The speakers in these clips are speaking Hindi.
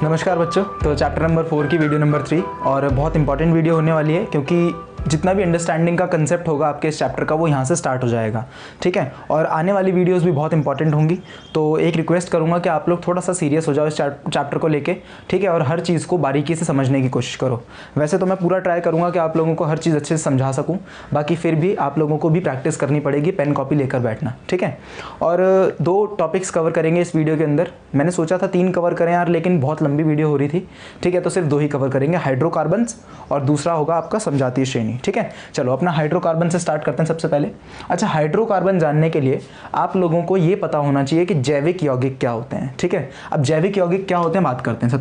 नमस्कार बच्चों। तो चैप्टर नंबर 4 की वीडियो नंबर 3 और बहुत इंपॉर्टेंट वीडियो होने वाली है, क्योंकि जितना भी अंडरस्टैंडिंग का कंसेप्ट होगा आपके इस चैप्टर का वो यहाँ से स्टार्ट हो जाएगा। ठीक है, और आने वाली वीडियोस भी बहुत इंपॉर्टेंट होंगी। तो एक रिक्वेस्ट करूँगा कि आप लोग थोड़ा सा सीरियस हो जाओ इस चैप्टर को लेके, ठीक है, और हर चीज़ को बारीकी से समझने की कोशिश करो। वैसे तो मैं पूरा ट्राई करूँगा कि आप लोगों को हर चीज़ अच्छे से समझा सकूँ, बाकी फिर भी आप लोगों को भी प्रैक्टिस करनी पड़ेगी, पेन कॉपी लेकर बैठना। ठीक है, और 2 टॉपिक्स कवर करेंगे इस वीडियो के अंदर। मैंने सोचा था 3 कवर करें यार, लेकिन बहुत लंबी वीडियो हो रही थी। ठीक है, तो सिर्फ 2 ही कवर करेंगे, हाइड्रोकार्बन्स और दूसरा होगा आपका समजातीय श्रेणी। ठीक है, चलो अपना हाइड्रोकार्बन से स्टार्ट करते हैं सबसे पहले। अच्छा, हाइड्रोकार्बन जानने के लिए आप लोगों को ये पता होना चाहिए कि जैविक यौगिक क्या होते हैं। ठीक है, अब जैविक यौगिक क्या होते हैं बात करते हैं।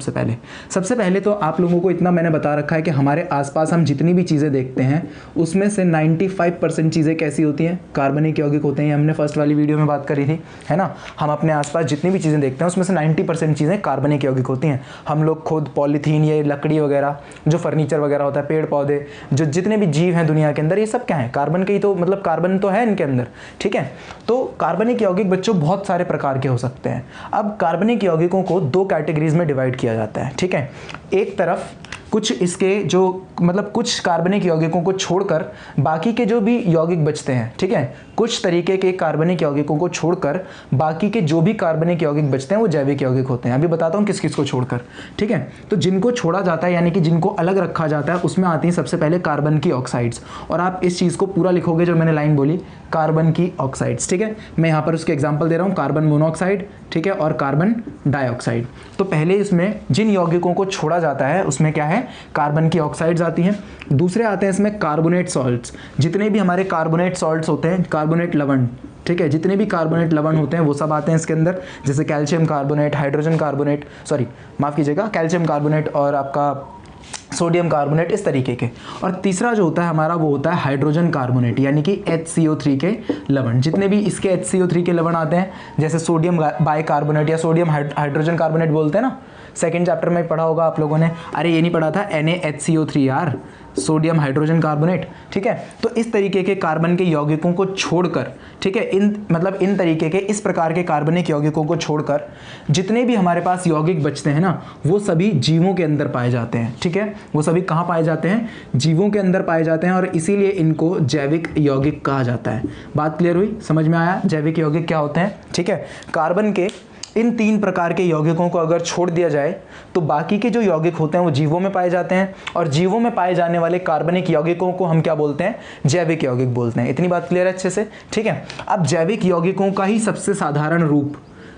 सबसे पहले तो आप लोगों को इतना मैंने बता रखा है कि हमारे आसपास हम जितनी भी चीज़ें देखते हैं उसमें से 95% चीज़ें कैसी होती हैं, कार्बनिक यौगिक होते हैं। हमने फर्स्ट वाली वीडियो में बात करी थी, है ना। हम अपने आसपास जितनी भी चीज़ें देखते हैं उसमें से 90% चीज़ें कार्बनिक यौगिक होती हैं। हम लोग खुद पॉलीथीन, ये लकड़ी वगैरह, जो फर्नीचर वगैरह होता है, पेड़ पौधे, जो जितने भी जीव हैं दुनिया के अंदर, ये सब क्या है, कार्बन के ही तो, मतलब कार्बन तो है इनके अंदर। ठीक है, तो कार्बनिक यौगिक बच्चों बहुत सारे प्रकार के हो सकते हैं। अब कार्बनिक यौगिकों को 2 कैटेगरीज में डिवाइड किया जाता है। ठीक है, एक तरफ कुछ इसके जो मतलब कुछ कार्बनिक यौगिकों को छोड़कर बाकी के जो भी यौगिक बचते हैं, ठीक है, कुछ तरीके के कार्बनिक यौगिकों को छोड़कर बाकी के जो भी कार्बनिक यौगिक बचते हैं वो जैविक यौगिक होते हैं। अभी बताता हूँ किस किस को छोड़कर। ठीक है, तो जिनको छोड़ा जाता है यानी कि जिनको अलग रखा जाता है उसमें आती है सबसे पहले कार्बन की ऑक्साइड्स। और आप इस चीज़ को पूरा लिखोगे जो मैंने लाइन बोली, कार्बन की ऑक्साइड्स। ठीक है, मैं यहाँ पर उसके एग्जाम्पल दे रहा हूँ, कार्बन मोनोऑक्साइड, ठीक है, और कार्बन डाइऑक्साइड। तो पहले इसमें जिन यौगिकों को छोड़ा जाता है उसमें क्या है, कार्बन की ऑक्साइड्स आती हैं। दूसरे आते हैं इसमें कार्बोनेट सॉल्ट्स। जितने भी हमारे कार्बोनेट सॉल्ट्स होते हैं, कार्बोनेट लवण, ठीक है, जितने भी कार्बोनेट लवण होते हैं वो सब आते हैं इसके अंदर, जैसे calcium carbonate, hydrogen carbonate, sorry माफ़ कीजिएगा, कैल्शियम कार्बोनेट और आपका सोडियम कार्बोनेट, इस तरीके के। और तीसरा जो होता है हमारा वो होता है हाइड्रोजन कार्बोनेट, यानी कि HCO3 के लवण। जितने भी इसके HCO3 के लवण आते हैं, जैसे सोडियम बाइकार्बोनेट या सोडियम हाइड्रोजन कार्बोनेट बोलते हैं ना, सेकंड चैप्टर में पढ़ा होगा आप लोगों ने। अरे ये नहीं पढ़ा था, NaHCO3 यार, सोडियम हाइड्रोजन कार्बोनेट। ठीक है, तो इस तरीके के कार्बन के यौगिकों को छोड़कर, ठीक है, इन तरीके के इस प्रकार के कार्बनिक यौगिकों को छोड़कर जितने भी हमारे पास यौगिक बचते हैं ना, वो सभी जीवों के अंदर पाए जाते हैं। ठीक है, वो सभी कहाँ पाए जाते हैं, जीवों के अंदर पाए जाते हैं, और इसीलिए इनको जैविक यौगिक कहा जाता है। बात क्लियर हुई, समझ में आया जैविक यौगिक क्या होते हैं। ठीक है, कार्बन के इन 3 प्रकार के यौगिकों को अगर छोड़ दिया जाए तो बाकी के जो यौगिक होते हैं वो जीवों में पाए जाते हैं, और जीवों में पाए जाने वाले कार्बनिक यौगिकों को हम क्या बोलते हैं, जैविक यौगिक बोलते हैं। इतनी बात क्लियर है अच्छे से। ठीक है, अब जैविक यौगिकों का ही सबसे साधारण रूप,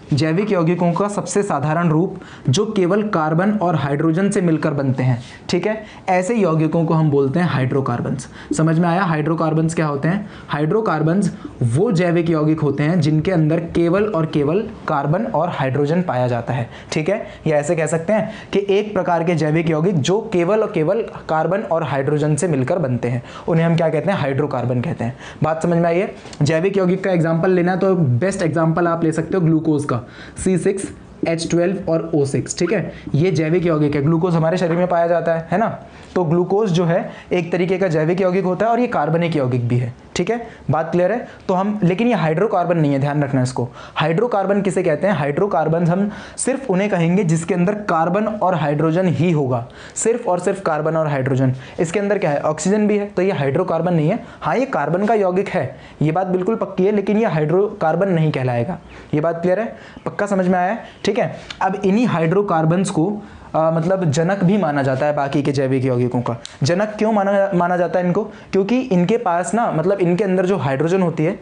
जैविक यौगिकों का सबसे साधारण रूप जो केवल कार्बन और हाइड्रोजन से मिलकर बनते हैं, ठीक है, ऐसे यौगिकों को हम बोलते हैं हाइड्रोकार्बन्स। समझ में आया हाइड्रोकार्बन्स क्या होते हैं। हाइड्रोकार्बन्स वो जैविक यौगिक होते हैं जिनके अंदर केवल और केवल कार्बन और हाइड्रोजन पाया जाता है। ठीक है, या ऐसे कह सकते हैं कि एक प्रकार के जैविक यौगिक जो केवल और केवल कार्बन और हाइड्रोजन से मिलकर बनते हैं, उन्हें हम क्या कहते हैं, हाइड्रोकार्बन कहते हैं। बात समझ में आई है। जैविक यौगिक का एग्जाम्पल लेना तो बेस्ट एग्जाम्पल आप ले सकते हो ग्लूकोज का, C6H12 और O6। ठीक है, ये जैविक यौगिक है। ग्लूकोज हमारे शरीर में पाया जाता है ना, तो ग्लूकोज जो है एक तरीके का जैविक यौगिक होता है और ये कार्बनिक यौगिक भी है। ठीक है, बात क्लियर है। तो हम, लेकिन ये हाइड्रोकार्बन नहीं है, ध्यान रखना इसको। हाइड्रोकार्बन किसे कहते हैं, हाइड्रोकार्बन हम सिर्फ उन्हें कहेंगे जिसके अंदर कार्बन और हाइड्रोजन ही होगा, सिर्फ और सिर्फ कार्बन और हाइड्रोजन। इसके अंदर क्या है, ऑक्सीजन भी है, तो ये हाइड्रोकार्बन नहीं है। हाँ, ये कार्बन का यौगिक है, ये बात बिल्कुल पक्की है, लेकिन ये हाइड्रोकार्बन नहीं कहलाएगा। ये बात क्लियर है, पक्का समझ में आया है। ठीक है, अब इन्हीं हाइड्रोकार्बन्स को मतलब जनक भी माना जाता है बाकी के जैविक यौगिकों का। जनक क्यों माना जाता है इनको, क्योंकि इनके पास ना, मतलब इनके अंदर जो हाइड्रोजन होती है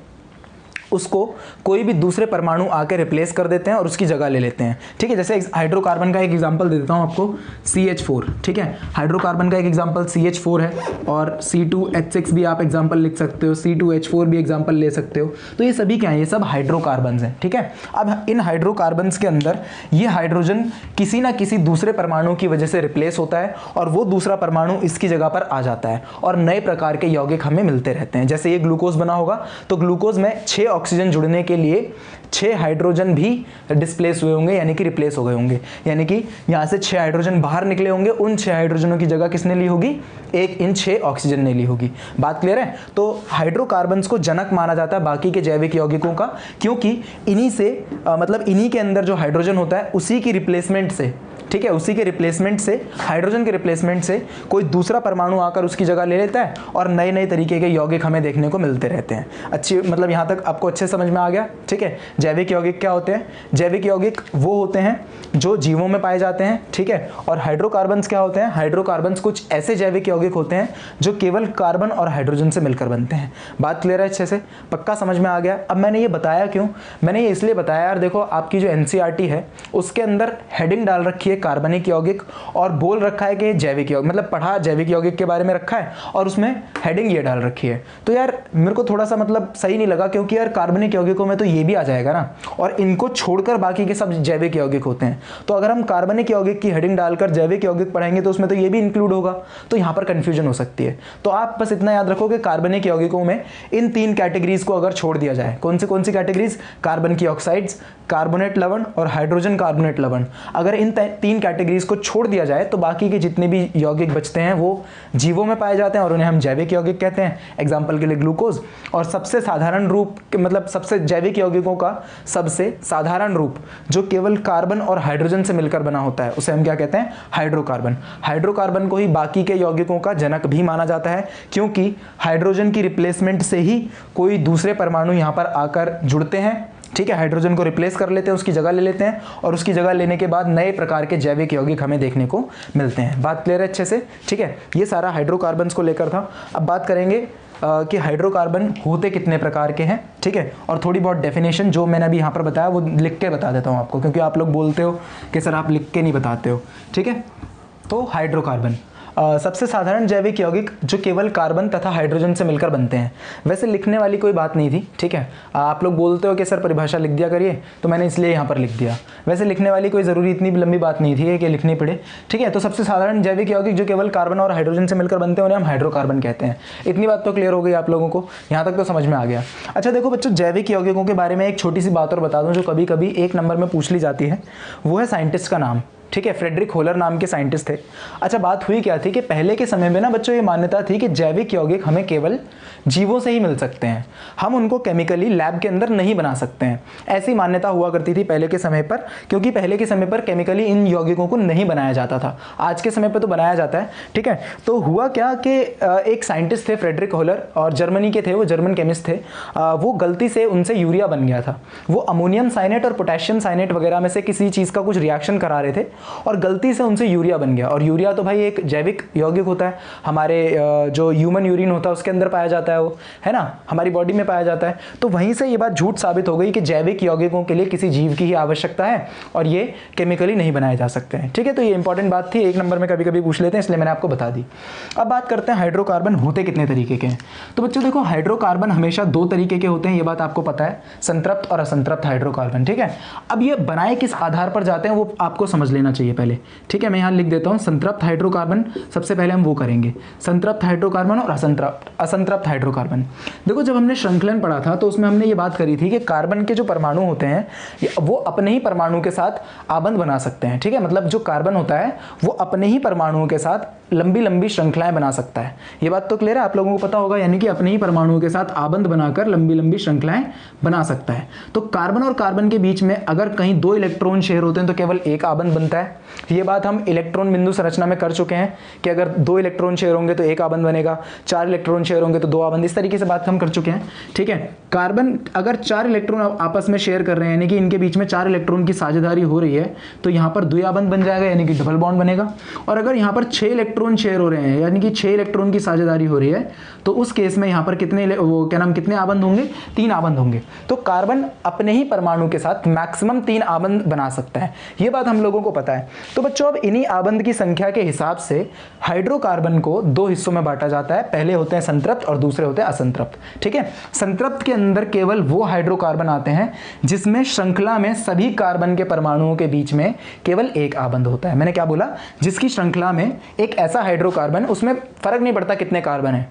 उसको कोई भी दूसरे परमाणु आके रिप्लेस कर देते हैं और उसकी जगह ले लेते हैं। ठीक है, जैसे हाइड्रोकार्बन का एक एग्जांपल दे देता हूं आपको, CH4। ठीक है, हाइड्रोकार्बन का एक एग्जांपल CH4 है, और C2H6 भी आप एग्जांपल लिख सकते हो, C2H4 भी एग्जांपल ले सकते हो। तो ये सभी क्या है, ये सब हाइड्रोकार्बन्स हैं। ठीक है, अब इन हाइड्रोकार्बन्स के अंदर ये हाइड्रोजन किसी ना किसी दूसरे परमाणु की वजह से रिप्लेस होता है, और वो दूसरा परमाणु इसकी जगह पर आ जाता है, और नए प्रकार के यौगिक हमें मिलते रहते हैं। जैसे ये ग्लूकोज बना होगा, तो ग्लूकोज में 6 ऑक्सीजन जुड़ने के लिए 6 हाइड्रोजन भी डिस्प्लेस हुए होंगे, यानी कि रिप्लेस हो गए होंगे, यानी कि यहाँ से 6 हाइड्रोजन बाहर निकले होंगे, उन 6 हाइड्रोजनों की जगह किसने ली होगी, एक इन 6 ऑक्सीजन ने ली होगी। बात क्लियर है। तो हाइड्रोकार्बन्स को जनक माना जाता है बाकी के जैविक यौगिकों का, क्योंकि इन्हीं से मतलब इन्हीं के अंदर जो हाइड्रोजन होता है उसी की रिप्लेसमेंट से ठीक है, उसी के रिप्लेसमेंट से, हाइड्रोजन के रिप्लेसमेंट से कोई दूसरा परमाणु आकर उसकी जगह ले लेता है और नए नए तरीके के यौगिक हमें देखने को मिलते रहते हैं। अच्छी मतलब यहाँ तक आपको अच्छे समझ में आ गया, ठीक है। जैविक यौगिक क्या होते हैं? जैविक यौगिक वो होते हैं जो जीवों में पाए जाते हैं, ठीक है। और हाइड्रोकार्बन्स क्या होते हैं? हाइड्रोकार्बन्स कुछ ऐसे जैविक यौगिक होते हैं जो केवल कार्बन और हाइड्रोजन से मिलकर बनते हैं। बात क्लियर है अच्छे से? पक्का समझ में आ गया? अब मैंने ये बताया क्यों? मैंने ये इसलिए बताया यार, देखो आपकी जो एनसीईआरटी है उसके अंदर हेडिंग डाल रखी है कार्बनिक यौगिक और बोल रखा है कि जैविक यौगिक, मतलब पढ़ा जैविक यौगिक के बारे में रखा है और उसमें हेडिंग ये डाल रखी है। तो यार मेरे को थोड़ा सा मतलब सही नहीं लगा, क्योंकि यार कार्बनिक यौगिकों में तो ये भी आ जाएगा ना, और इनको छोड़कर बाकी के सब जैविक यौगिक होते हैं। तो अगर हम कार्बनिक यौगिक की हेडिंग डालकर जैविक यौगिक पढ़ेंगे तो उसमें तो ये भी इंक्लूड होगा, तो यहाँ पर कंफ्यूजन हो सकती है। तो आप बस इतना याद रखो कि कार्बनिक यौगिकों में इन 3 कैटेगरीज को अगर छोड़ दिया जाए, कौन सी कैटेगरीज? कार्बन की ऑक्साइड्स, कार्बोनेट लवण और हाइड्रोजन कार्बोनेट लवण। अगर इन 3 कैटेगरीज को छोड़ दिया जाए तो बाकी के जितने भी यौगिक बचते हैं वो जीवों में पाए जाते हैं और उन्हें हम जैविक यौगिक कहते हैं। एग्जाम्पल के लिए ग्लूकोज। और सबसे साधारण रूप, मतलब सबसे जैविक यौगिकों का सबसे साधारण रूप जो केवल कार्बन और हाइड्रोजन से मिलकर बना होता है उसे हम क्या कहते हैं? हाइड्रोकार्बन। हाइड्रोकार्बन को ही बाकी के यौगिकों का जनक भी माना जाता है, क्योंकि हाइड्रोजन की रिप्लेसमेंट से ही कोई दूसरे परमाणु यहाँ पर आकर जुड़ते हैं, ठीक है। हाइड्रोजन को रिप्लेस कर लेते हैं, उसकी जगह ले लेते हैं और उसकी जगह लेने के बाद नए प्रकार के जैविक यौगिक हमें देखने को मिलते हैं। बात क्लियर है अच्छे से? ठीक है, ये सारा हाइड्रोकार्बन्स को लेकर था। अब बात करेंगे कि हाइड्रोकार्बन होते कितने प्रकार के हैं, ठीक है। और थोड़ी बहुत डेफिनेशन जो मैंने अभी यहाँ पर बताया वो लिख के बता देता हूँ आपको, क्योंकि आप लोग बोलते हो कि सर आप लिख के नहीं बताते हो, ठीक है। तो हाइड्रोकार्बन सबसे साधारण जैविक यौगिक जो केवल कार्बन तथा हाइड्रोजन से मिलकर बनते हैं। वैसे लिखने वाली कोई बात नहीं थी, ठीक है। आप लोग बोलते हो कि सर परिभाषा लिख दिया करिए, तो मैंने इसलिए यहाँ पर लिख दिया। वैसे लिखने वाली कोई ज़रूरी इतनी लंबी बात नहीं थी कि लिखनी पड़े, ठीक है। तो सबसे साधारण जैविक यौगिक जो केवल कार्बन और हाइड्रोजन से मिलकर बनते हैं उन्हें हम हाइड्रोकार्बन कहते हैं। इतनी बात तो क्लियर हो गई आप लोगों को, यहाँ तक तो समझ में आ गया। अच्छा देखो बच्चों, जैविक यौगिकों के बारे में एक छोटी सी बात और बता दूँ जो कभी कभी 1 नंबर में पूछ ली जाती है, वो है साइंटिस्ट का नाम, ठीक है। फ्रेडरिक होलर नाम के साइंटिस्ट थे। अच्छा बात हुई क्या थी कि पहले के समय में ना बच्चों ये मान्यता थी कि जैविक यौगिक हमें केवल जीवों से ही मिल सकते हैं, हम उनको केमिकली लैब के अंदर नहीं बना सकते हैं। ऐसी मान्यता हुआ करती थी पहले के समय पर, क्योंकि पहले के समय पर केमिकली इन यौगिकों को नहीं बनाया जाता था। आज के समय पर तो बनाया जाता है, ठीक है। तो हुआ क्या कि एक साइंटिस्ट थे फ्रेडरिक होलर, और जर्मनी के थे, वो जर्मन केमिस्ट थे। वो गलती से उनसे यूरिया बन गया था। वो अमोनियम साइनेट और पोटेशियम साइनेट वगैरह में से किसी चीज़ का कुछ रिएक्शन करा रहे थे और गलती से उनसे यूरिया बन गया। और यूरिया तो भाई एक जैविक यौगिक होता है, हमारे जो ह्यूमन यूरिन होता है उसके अंदर पाया जाता है, वो है ना, हमारी बॉडी में पाया जाता है। तो वहीं से ये बात झूठ साबित हो गई कि जैविक यौगिकों के लिए किसी जीव की ही आवश्यकता है और ये केमिकली नहीं बनाए जा सकते हैं, ठीक है। तो ये इंपॉर्टेंट बात थी, 1 नंबर में कभी कभी पूछ लेते हैं, इसलिए मैंने आपको बता दी। अब बात करते हैं हाइड्रोकार्बन होते कितने तरीके के हैं। तो बच्चों देखो, हाइड्रोकार्बन हमेशा 2 तरीके के होते हैं, ये बात आपको पता है, संतृप्त और असंतृप्त हाइड्रोकार्बन, ठीक है। अब ये बनाए किस आधार पर जाते हैं वो आपको समझ लेना चाहिए पहले, ठीक है। मैं यहाँ लिख देता हूँ संतृप्त हाइड्रोकार्बन, सबसे पहले हम वो करेंगे, संतृप्त हाइड्रोकार्बन और असंतृप्त हाइड्रोकार्बन। देखो जब हमने श्रृंखलन पढ़ा था तो उसमें हमने ये बात करी थी कि कार्बन के जो परमाणु होते हैं वो अपने ही परमाणु के साथ आबंध बना सकते हैं, ठीक है। मतलब जो कार्बन होता है वो अपने ही परमाणुओं के साथ लंबी लंबी श्रृंखलाएं बना सकता है। ये बात तो क्लियर है, आप लोगों को पता होगा, यानी कि अपने ही परमाणुओं के साथ आबंध बनाकर लंबी लंबी श्रृंखलाएं बना सकता है। तो कार्बन और कार्बन के बीच में अगर कहीं 2 इलेक्ट्रॉन शेयर होते हैं तो केवल एक आबंध बनता है। ये बात हम इलेक्ट्रॉन बिंदु संरचना में कर चुके हैं कि अगर 2 इलेक्ट्रॉन शेयर होंगे तो एक आबंध बनेगा, 4 इलेक्ट्रॉन शेयर होंगे तो 2 आबंध, इस तरीके से बात हम कर चुके हैं, ठीक है। कार्बन अगर 4 इलेक्ट्रॉन आपस में शेयर कर रहे हैं, यानी कि इनके बीच में 4 इलेक्ट्रॉन की साझेदारी हो रही है, तो यहाँ पर द्विआबंध बन जाएगा, यानी कि डबल बॉन्ड बनेगा। और अगर यहाँ पर 6 इलेक्ट्रॉन शेयर हो रहे हैं, यानी कि 6 इलेक्ट्रॉन की साझेदारी हो रही है, तो उस केस में यहाँ पर कितने आबंध होंगे? 3 आबंध होंगे। तो कार्बन अपने ही परमाणु के साथ मैक्सिमम 3 आबंध बना सकता है, ये बात हम लोगों को पता है। तो बच्चों अब इन्हीं आबंध की संख्या के हिसाब से हाइड्रोकार्बन को 2 हिस्सों में बांटा जाता है, पहले होते हैं संतृप्त और दूसरे होते हैं असंतृप्त, ठीक है। संतृप्त के अंदर केवल वो हाइड्रोकार्बन आते हैं जिसमें श्रृंखला में सभी कार्बन के परमाणुओं के बीच में केवल एक आबंध होता है। मैंने क्या बोला? जिसकी श्रृंखला में एक ऐसा हाइड्रोकार्बन, उसमें फर्क नहीं पड़ता कितने कार्बन है,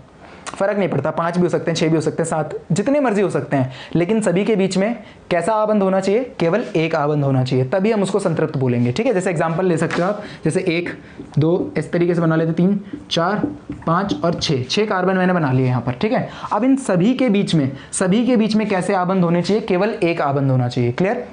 फर्क नहीं पड़ता, 5 भी हो सकते हैं, 6 भी हो सकते हैं, 7, जितने मर्जी हो सकते हैं, लेकिन सभी के बीच में कैसा आबंध होना चाहिए? केवल एक आबंध होना चाहिए, तभी हम उसको संतृप्त बोलेंगे, ठीक है। जैसे एग्जांपल ले सकते हो आप, जैसे 1 2 इस तरीके से बना लेते, 3 4 5 और 6 कार्बन मैंने बना लिए यहाँ पर, ठीक है। अब इन सभी के बीच में कैसे आबंध होने चाहिए? केवल एक आबंध होना चाहिए, क्लियर।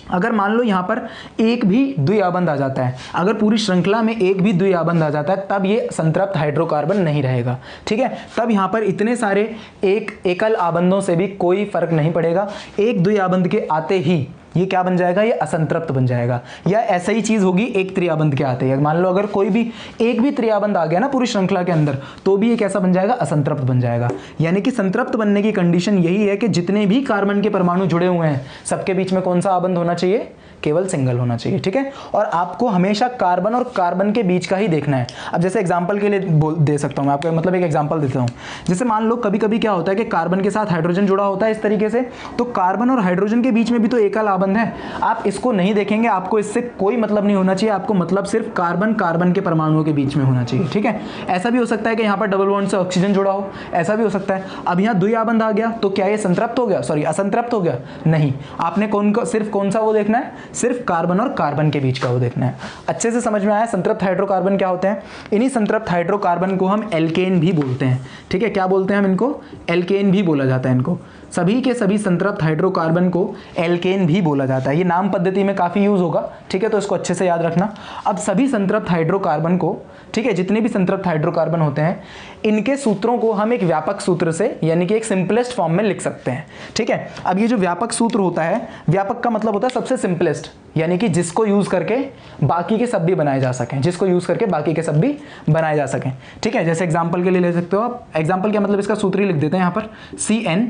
अगर मान लो यहाँ पर एक भी द्विआबंध आ जाता है, अगर पूरी श्रृंखला में एक भी द्विआबंध आ जाता है, तब ये संतृप्त हाइड्रोकार्बन नहीं रहेगा। ठीक है, तब यहाँ पर इतने सारे एकल आबंधों से भी कोई फर्क नहीं पड़ेगा। एक द्विआबंध के आते ही ये क्या बन जाएगा, ये असंतृप्त बन जाएगा। या ऐसा ही चीज होगी एक त्रिआबंध के आते ही, मान लो अगर कोई भी एक भी त्रिआबंध आ गया ना पूरी श्रृंखला के अंदर, तो भी ये कैसा बन जाएगा, असंतृप्त बन जाएगा। यानी कि संतृप्त बनने की कंडीशन यही है कि जितने भी कार्बन के परमाणु जुड़े हुए हैं सबके बीच में कौन सा आबंध होना चाहिए, केवल सिंगल होना चाहिए। ठीक है, और आपको हमेशा कार्बन और कार्बन के बीच का ही देखना है। अब जैसे एग्जांपल के लिए दे सकता हूं मैं आपको, मतलब एक एग्जांपल देता हूं। जैसे मान लो कभी कभी क्या होता है कि कार्बन के साथ हाइड्रोजन जुड़ा होता है इस तरीके से, तो कार्बन और हाइड्रोजन के बीच में भी तो एकल आबंध है। आप इसको नहीं देखेंगे, आपको इससे कोई मतलब नहीं होना चाहिए, आपको मतलब सिर्फ कार्बन कार्बन के परमाणुओं के बीच में होना चाहिए। ठीक है, ऐसा भी हो सकता है कि यहाँ पर डबल बॉन्ड से ऑक्सीजन जुड़ा हो, ऐसा भी हो सकता है। अब यहाँ द्विआबंध आ गया तो क्या ये संतृप्त हो गया, सॉरी असंतृप्त हो गया? नहीं, आपने सिर्फ कौन सा वो देखना है, सिर्फ कार्बन और कार्बन के बीच का वो देखना है। अच्छे से समझ में आया संतृप्त हाइड्रोकार्बन क्या होते हैं? इन्हीं संतृप्त हाइड्रोकार्बन को हम एल्केन भी बोलते हैं। ठीक है, क्या बोलते हैं हम इनको? एल्केन भी बोला जाता है इनको। सभी के सभी संतृप्त हाइड्रोकार्बन को एल्केन भी बोला जाता है। ये नाम पद्धति में काफी यूज होगा, ठीक है, तो इसको अच्छे से याद रखना। अब सभी संतृप्त हाइड्रोकार्बन को, ठीक है, जितने भी संतृप्त हाइड्रोकार्बन होते हैं, इनके सूत्रों को हम एक व्यापक सूत्र से यानी कि एक सिंपलेस्ट फॉर्म में लिख सकते हैं। ठीक है, अब ये जो व्यापक सूत्र होता है, व्यापक का मतलब होता है सबसे सिंपलेस्ट, यानी कि जिसको यूज करके बाकी के सब भी बनाए जा सकें, जिसको यूज करके बाकी के सब भी बनाए जा सकें। ठीक है, जैसे एग्जांपल के लिए ले सकते हो आप, एग्जांपल क्या मतलब, इसका सूत्र ही लिख देते हैं यहाँ पर, CN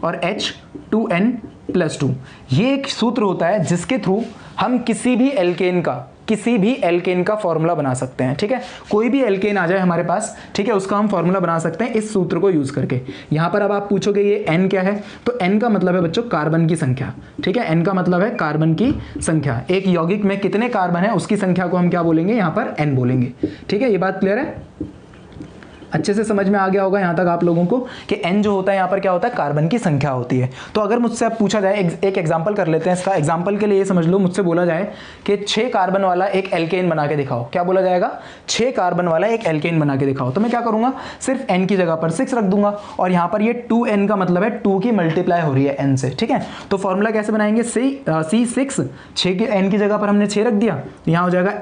और H2N+2। ये एक सूत्र होता है जिसके थ्रू हम किसी भी एल्केन का फॉर्मूला बना सकते हैं। ठीक है, कोई भी एल्केन आ जाए हमारे पास, ठीक है, उसका हम फॉर्मूला बना सकते हैं इस सूत्र को यूज करके। यहां पर अब आप पूछोगे ये N क्या है, तो N का मतलब है बच्चों कार्बन की संख्या। ठीक है, N का मतलब है कार्बन की संख्या। एक यौगिक में कितने कार्बन है उसकी संख्या को हम क्या बोलेंगे, यहां पर N बोलेंगे। ठीक है, ये बात क्लियर है? अच्छे से समझ में आ गया होगा यहाँ तक आप लोगों को कि N जो होता है यहाँ पर क्या होता है, कार्बन की संख्या होती है। तो अगर मुझसे अब पूछा जाए, एक एग्जांपल कर लेते हैं इसका। एग्जांपल के लिए ये समझ लो, मुझसे बोला जाए कि 6 कार्बन वाला एक एल्केन बना के दिखाओ। क्या बोला जाएगा? 6 कार्बन वाला एक एल्केन बना के दिखाओ। तो मैं क्या करूंगा, सिर्फ N की जगह पर 6 रख दूंगा, और यहाँ पर ये 2N का मतलब है 2 की मल्टीप्लाई हो रही है N से। ठीक है, तो फॉर्मूला कैसे बनाएंगे, C6, 6 के N की जगह पर हमने 6 रख दिया, यहाँ हो जाएगा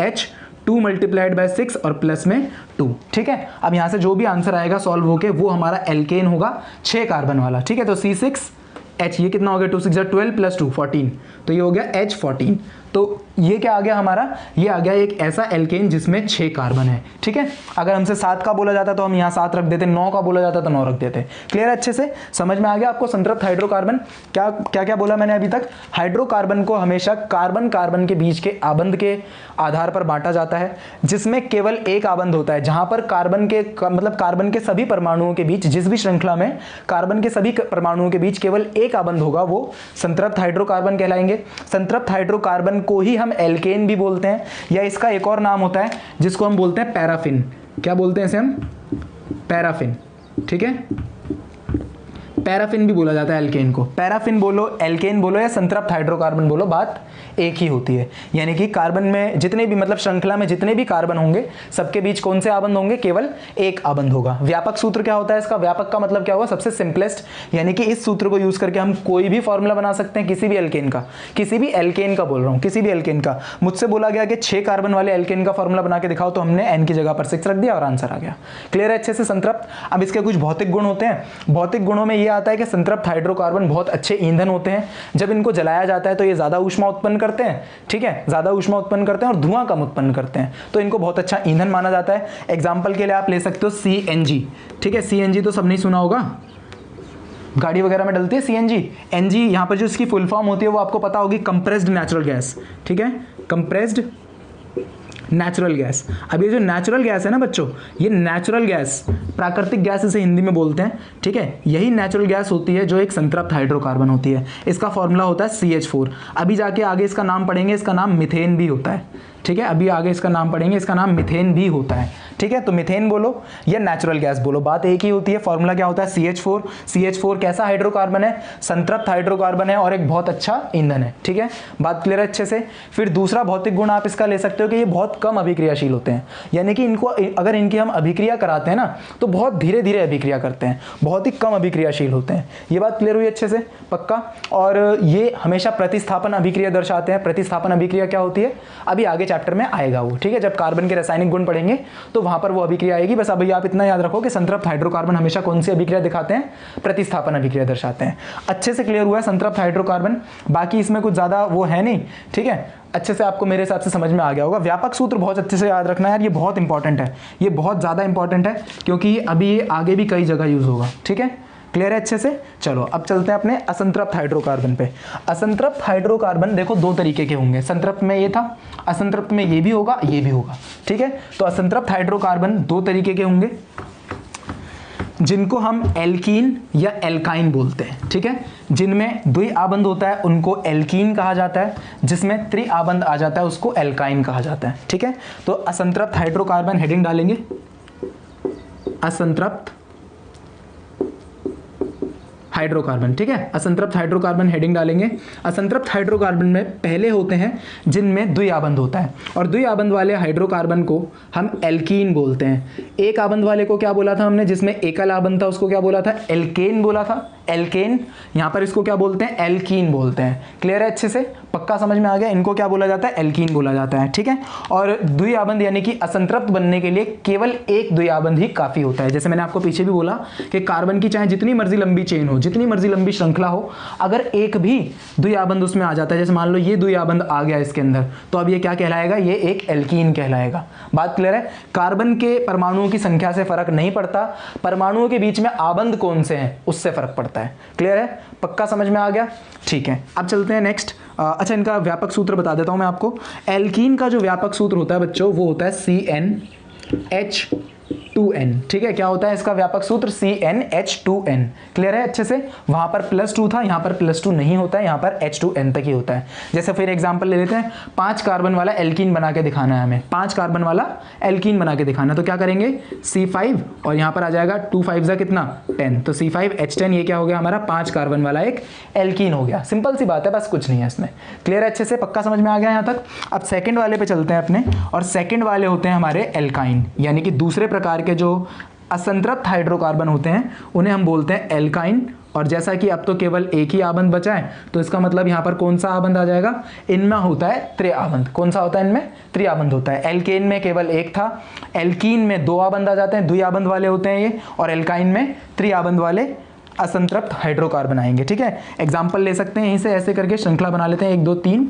H2 मल्टीप्लाइड बाय 6 और प्लस में 2। ठीक है, अब यहां से जो भी आंसर आएगा सॉल्व होके वो हमारा एल्केन होगा 6 कार्बन वाला। ठीक है, तो C6H, ये कितना हो गया, 2 6 12 प्लस 2 14, तो ये हो गया H14। तो ये क्या आ गया हमारा, ये आ गया एक ऐसा एल्केन जिसमें 6 कार्बन है। ठीक है, अगर हमसे 7 का बोला जाता तो हम यहाँ 7 रख देते, 9 का बोला जाता तो 9 रख देते। क्लियर है? अच्छे से समझ में आ गया आपको संतृप्त हाइड्रोकार्बन क्या क्या क्या बोला मैंने अभी तक? हाइड्रोकार्बन को हमेशा कार्बन कार्बन के बीच के आबंध के आधार पर बांटा जाता है, जिसमें केवल एक आबंध होता है। जहां पर कार्बन के मतलब कार्बन के सभी परमाणुओं के बीच, जिस भी श्रृंखला में कार्बन के सभी परमाणुओं के बीच केवल एक आबंध होगा, वो संतृप्त हाइड्रोकार्बन कहलाएंगे। संतृप्त हाइड्रोकार्बन को ही हम एल्केन भी बोलते हैं, या इसका एक और नाम होता है जिसको हम बोलते हैं पैराफिन। क्या बोलते हैं इसे हम? पैराफिन। ठीक है, पैराफिन भी बोला जाता है एल्केन को। पैराफिन बोलो, एल्केन बोलो या संतृप्त हाइड्रोकार्बन बोलो, बात एक ही होती है। यानी कि कार्बन में जितने भी मतलब श्रृंखला में जितने भी कार्बन होंगे सबके बीच कौन से आबंध होंगे, केवल एक आबंध होगा। व्यापक सूत्र क्या होता है इसका? व्यापक का मतलब क्या हुआ, सबसे सिंपलेस्ट, यानी कि इस सूत्र को यूज करके हम कोई भी फॉर्मूला बना सकते हैं किसी भी एल्केन का, किसी भी एल्केन का बोल रहा हूं, किसी भी एल्केन का। मुझसे बोला गया कि 6 कार्बन वाले एल्केन का फॉर्मूला बना के दिखाओ, तो हमने N की जगह पर 6 रख दिया और आंसर आ गया। क्लियर है अच्छे से? संतृप्त। अब इसके कुछ भौतिक गुण होते हैं। भौतिक गुणों में यह आता है कि संतृप्त हाइड्रोकार्बन बहुत अच्छे ईंधन होते हैं। जब इनको जलाया जाता है तो ये ज्यादा ऊष्मा उत्पन्न करते हैं। ठीक है, ज्यादा ऊष्मा उत्पन्न करते हैं और धुआं कम उत्पन्न करते हैं, तो इनको बहुत अच्छा ईंधन माना जाता है। एग्जांपल के लिए आप ले सकते हो CNG। ठीक है, CNG तो सबने सुना होगा, गाड़ी वगैरह में डलती है CNG। NG यहाँ पर जो इसकी फुल फॉर्म होती है वो आपको पता होगी, कंप्रेस्ड नेचुरल गैस। ठीक है, कंप्रेस्ड नेचुरल गैस। अब ये जो नेचुरल गैस है ना बच्चों, ये नेचुरल गैस, प्राकृतिक गैस इसे हिंदी में बोलते हैं। ठीक है, यही नेचुरल गैस होती है जो एक संतृप्त हाइड्रोकार्बन होती है। इसका फॉर्मूला होता है CH4। अभी जाके आगे इसका नाम पढ़ेंगे, इसका नाम मीथेन भी होता है। ठीक है, अभी आगे इसका नाम पढ़ेंगे, इसका नाम मीथेन भी होता है। ठीक है, तो मीथेन बोलो या नेचुरल गैस बोलो, बात एक ही होती है। फॉर्मूला क्या होता है, CH4। CH4 कैसा हाइड्रोकार्बन है, संतृप्त हाइड्रोकार्बन है और एक बहुत अच्छा ईंधन है। ठीक है, बात क्लियर है अच्छे से। फिर दूसरा भौतिक गुण आप इसका ले सकते हो कि ये बहुत कम अभिक्रियाशील होते हैं, यानी कि इनको अगर इनकी हम अभिक्रिया कराते हैं ना तो बहुत धीरे धीरे अभिक्रिया करते हैं, बहुत ही कम अभिक्रियाशील होते हैं। ये बात क्लियर हुई अच्छे से, पक्का। और ये हमेशा प्रतिस्थापन अभिक्रिया दर्शाते हैं। प्रतिस्थापन अभिक्रिया क्या होती है, अभी आगे चैप्टर में आएगा वो। ठीक है, जब कार्बन के रासायनिक गुण पढ़ेंगे तो वहां पर वो अभिक्रिया आएगी। बस अभी आप इतना याद रखो कि संतृप्त हाइड्रोकार्बन हमेशा कौन सी अभिक्रिया दिखाते हैं, प्रतिस्थापन अभिक्रिया दर्शाते हैं। अच्छे से क्लियर हुआ है संतृप्त हाइड्रोकार्बन, बाकी इसमें कुछ ज्यादा वो है नहीं। ठीक है, अच्छे से आपको मेरे हिसाब से समझ में आ गया होगा। व्यापक सूत्र बहुत अच्छे से याद रखना है यार, ये बहुत इंपॉर्टेंट है, ये बहुत ज़्यादा इंपॉर्टेंट है क्योंकि अभी ये आगे भी कई जगह यूज़ होगा। ठीक है, क्लियर है अच्छे से। चलो अब चलते हैं अपने असंतृप्त हाइड्रोकार्बन पे। असंतृप्त हाइड्रोकार्बन देखो दो तरीके के होंगे, संतृप्त में ये था, असंतृप्त में ये भी होगा, ये भी होगा। ठीक है, तो असंतृप्त हाइड्रोकार्बन दो तरीके के होंगे जिनको हम एल्कीन या एल्काइन बोलते हैं। ठीक है, जिनमें द्वि आबंध होता है उनको एल्कीन कहा जाता है, जिसमें त्रि आबंध आ जाता है उसको एल्काइन कहा जाता है। ठीक है, तो असंतृप्त हाइड्रोकार्बन हेडिंग डालेंगे, असंतृप्त हाइड्रोकार्बन। ठीक है, असंतृप्त हाइड्रोकार्बन हेडिंग डालेंगे। असंतृप्त हाइड्रोकार्बन में पहले होते हैं जिनमें द्विआबंध होता है, और द्विआबंध वाले हाइड्रोकार्बन को हम एल्कीन बोलते हैं। एक आबंध वाले को क्या बोला था हमने, जिसमें एकल आबंध था उसको क्या बोला था, एल्केन बोला था, एल्केन। यहां पर इसको क्या बोलते हैं, एल्कीन बोलते हैं। क्लियर है अच्छे से, पक्का समझ में आ गया, इनको क्या बोला जाता है, एल्कीन बोला जाता है। ठीक है, और द्विआबंध यानी कि असंतृप्त बनने के लिए केवल एक द्विआबंध ही काफी होता है। जैसे मैंने आपको पीछे भी बोला कि कार्बन की चाहे जितनी मर्जी लंबी चेन हो, जितनी मर्जी लंबी श्रृंखला हो, अगर एक भी द्विआबंध उसमें आ जाता है, जैसे मान लो ये द्विआबंध आ गया इसके अंदर, तो अब ये क्या कहलाएगा, ये एक एल्कीन कहलाएगा। बात क्लियर है। कार्बन के परमाणुओं की संख्या से फर्क नहीं पड़ता, परमाणुओं के बीच में आबंध कौन से हैं उससे फर्क पड़ता है। क्लियर है, पक्का समझ में आ गया। ठीक है, अब चलते हैं नेक्स्ट। अच्छा, इनका व्यापक सूत्र बता देता हूं मैं आपको। एल्कीन का जो व्यापक सूत्र होता है बच्चों, वो होता है CnH2n। ठीक है, क्या होता है इसका व्यापक सूत्र, CnH2n। क्लियर है अच्छे से। वहां पर +2 था, यहां पर +2 नहीं होता है, यहां पर H2n तक ही होता है। जैसे फिर एग्जांपल ले लेते हैं, 5 कार्बन वाला एल्कीन बना के दिखाना है हमें, 5 कार्बन वाला एल्कीन बना के दिखाना है, तो क्या करेंगे, C5 और यहां पर आ जाएगा 2 5 जा कितना 10, तो C5H10 ये क्या हो गया हमारा 5 कार्बन वाला एक एल्कीन हो गया। सिंपल सी बात है, बस कुछ नहीं है इसमें। क्लियर है अच्छे से, पक्का समझ में आ गया यहां तक। अब सेकंड वाले पे चलते हैं अपने, और सेकंड वाले होते हैं हमारे एल्काइन, यानी कि दूसरे प्रकार के जो असंतृप्त हाइड्रोकार्बन होते हैं उन्हें हम बोलते हैं एल्काइन। और जैसा कि अब तो केवल एक ही आबंध बचा है, तो इसका मतलब यहां पर कौन सा आबंध आ जाएगा, इनमें होता है त्रिआबंध। कौन सा होता है इनमें, त्रिआबंध होता है। एल्केन में केवल एक था, एल्कीन में 2 आबंध आ जाते हैं, द्विआबंध वाले होते हैं ये, और एल्काइन में त्रिआबंध वाले असंतृप्त हाइड्रोकार्बन आएंगे। ठीक है, एग्जाम्पल ले सकते हैं यहीं से, ऐसे करके श्रृंखला बना लेते हैं, 1 2 3।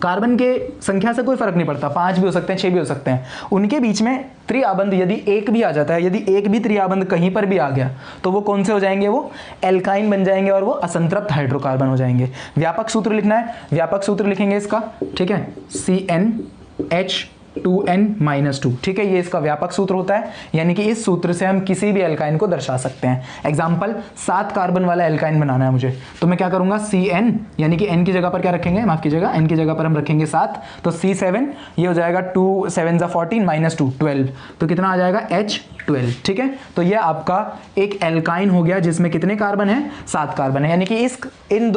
कार्बन के संख्या से कोई फर्क नहीं पड़ता, 5 भी हो सकते हैं, 6 भी हो सकते हैं, उनके बीच में त्रिआबंध यदि एक भी आ जाता है, यदि एक भी त्रिआबंध कहीं पर भी आ गया तो वो कौन से हो जाएंगे, वो एल्काइन बन जाएंगे और वो असंतृप्त हाइड्रोकार्बन हो जाएंगे। व्यापक सूत्र लिखना है, व्यापक सूत्र लिखेंगे इसका। ठीक है, CnH2n-2। ठीक है, ये इसका व्यापक सूत्र होता है, यानी कि इस सूत्र से हम किसी भी एल्काइन को दर्शा सकते हैं। एग्जांपल, 7 कार्बन वाला एल्काइन बनाना है मुझे, तो मैं क्या करूंगा, Cn यानी कि n की जगह पर क्या रखेंगे, माफ कीजिएगा, n की जगह पर हम रखेंगे 7, तो C7 ये हो जाएगा 2 7 14 -2 12, तो कितना आ जाएगा H12। ठीक है, तो ये आपका एक एल्काइन हो गया जिसमें कितने कार्बन है, 7 कार्बन है। यानी कि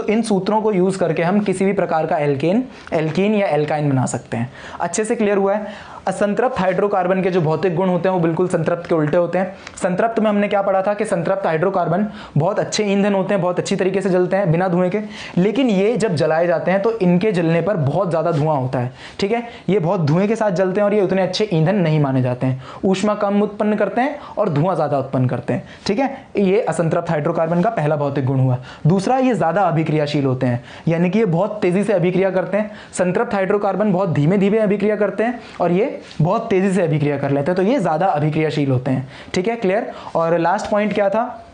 इन सूत्रों को यूज करके हम किसी भी प्रकार का एल्कीन या एल्काइन बना सकते हैं। अच्छे से क्लियर हुआ है। असंतृप्त हाइड्रोकार्बन के जो भौतिक गुण होते हैं वो बिल्कुल संतृप्त के उल्टे होते हैं। संतृप्त में हमने क्या पढ़ा था कि संतृप्त हाइड्रोकार्बन बहुत अच्छे ईंधन होते हैं, बहुत अच्छी तरीके से जलते हैं बिना धुएं के, लेकिन ये जब जलाए जाते हैं तो इनके जलने पर बहुत ज्यादा धुआं होता है। ठीक है, ये बहुत धुएं के साथ जलते हैं और ये उतने अच्छे ईंधन नहीं माने जाते हैं, ऊष्मा कम उत्पन्न करते हैं और धुआं ज्यादा उत्पन्न करते हैं। ठीक है, ये असंतृप्त हाइड्रोकार्बन का पहला भौतिक गुण हुआ। दूसरा, ये ज्यादा अभिक्रियाशील होते हैं, यानी कि ये बहुत तेजी से अभिक्रिया करते हैं। संतृप्त हाइड्रोकार्बन बहुत धीमे धीमे अभिक्रिया करते हैं और ये बहुत तेजी से अभिक्रिया कर लेते हैं, तो ये ज्यादा अभिक्रियाशील होते हैं। ठीक है, क्लियर। और लास्ट पॉइंट क्या था,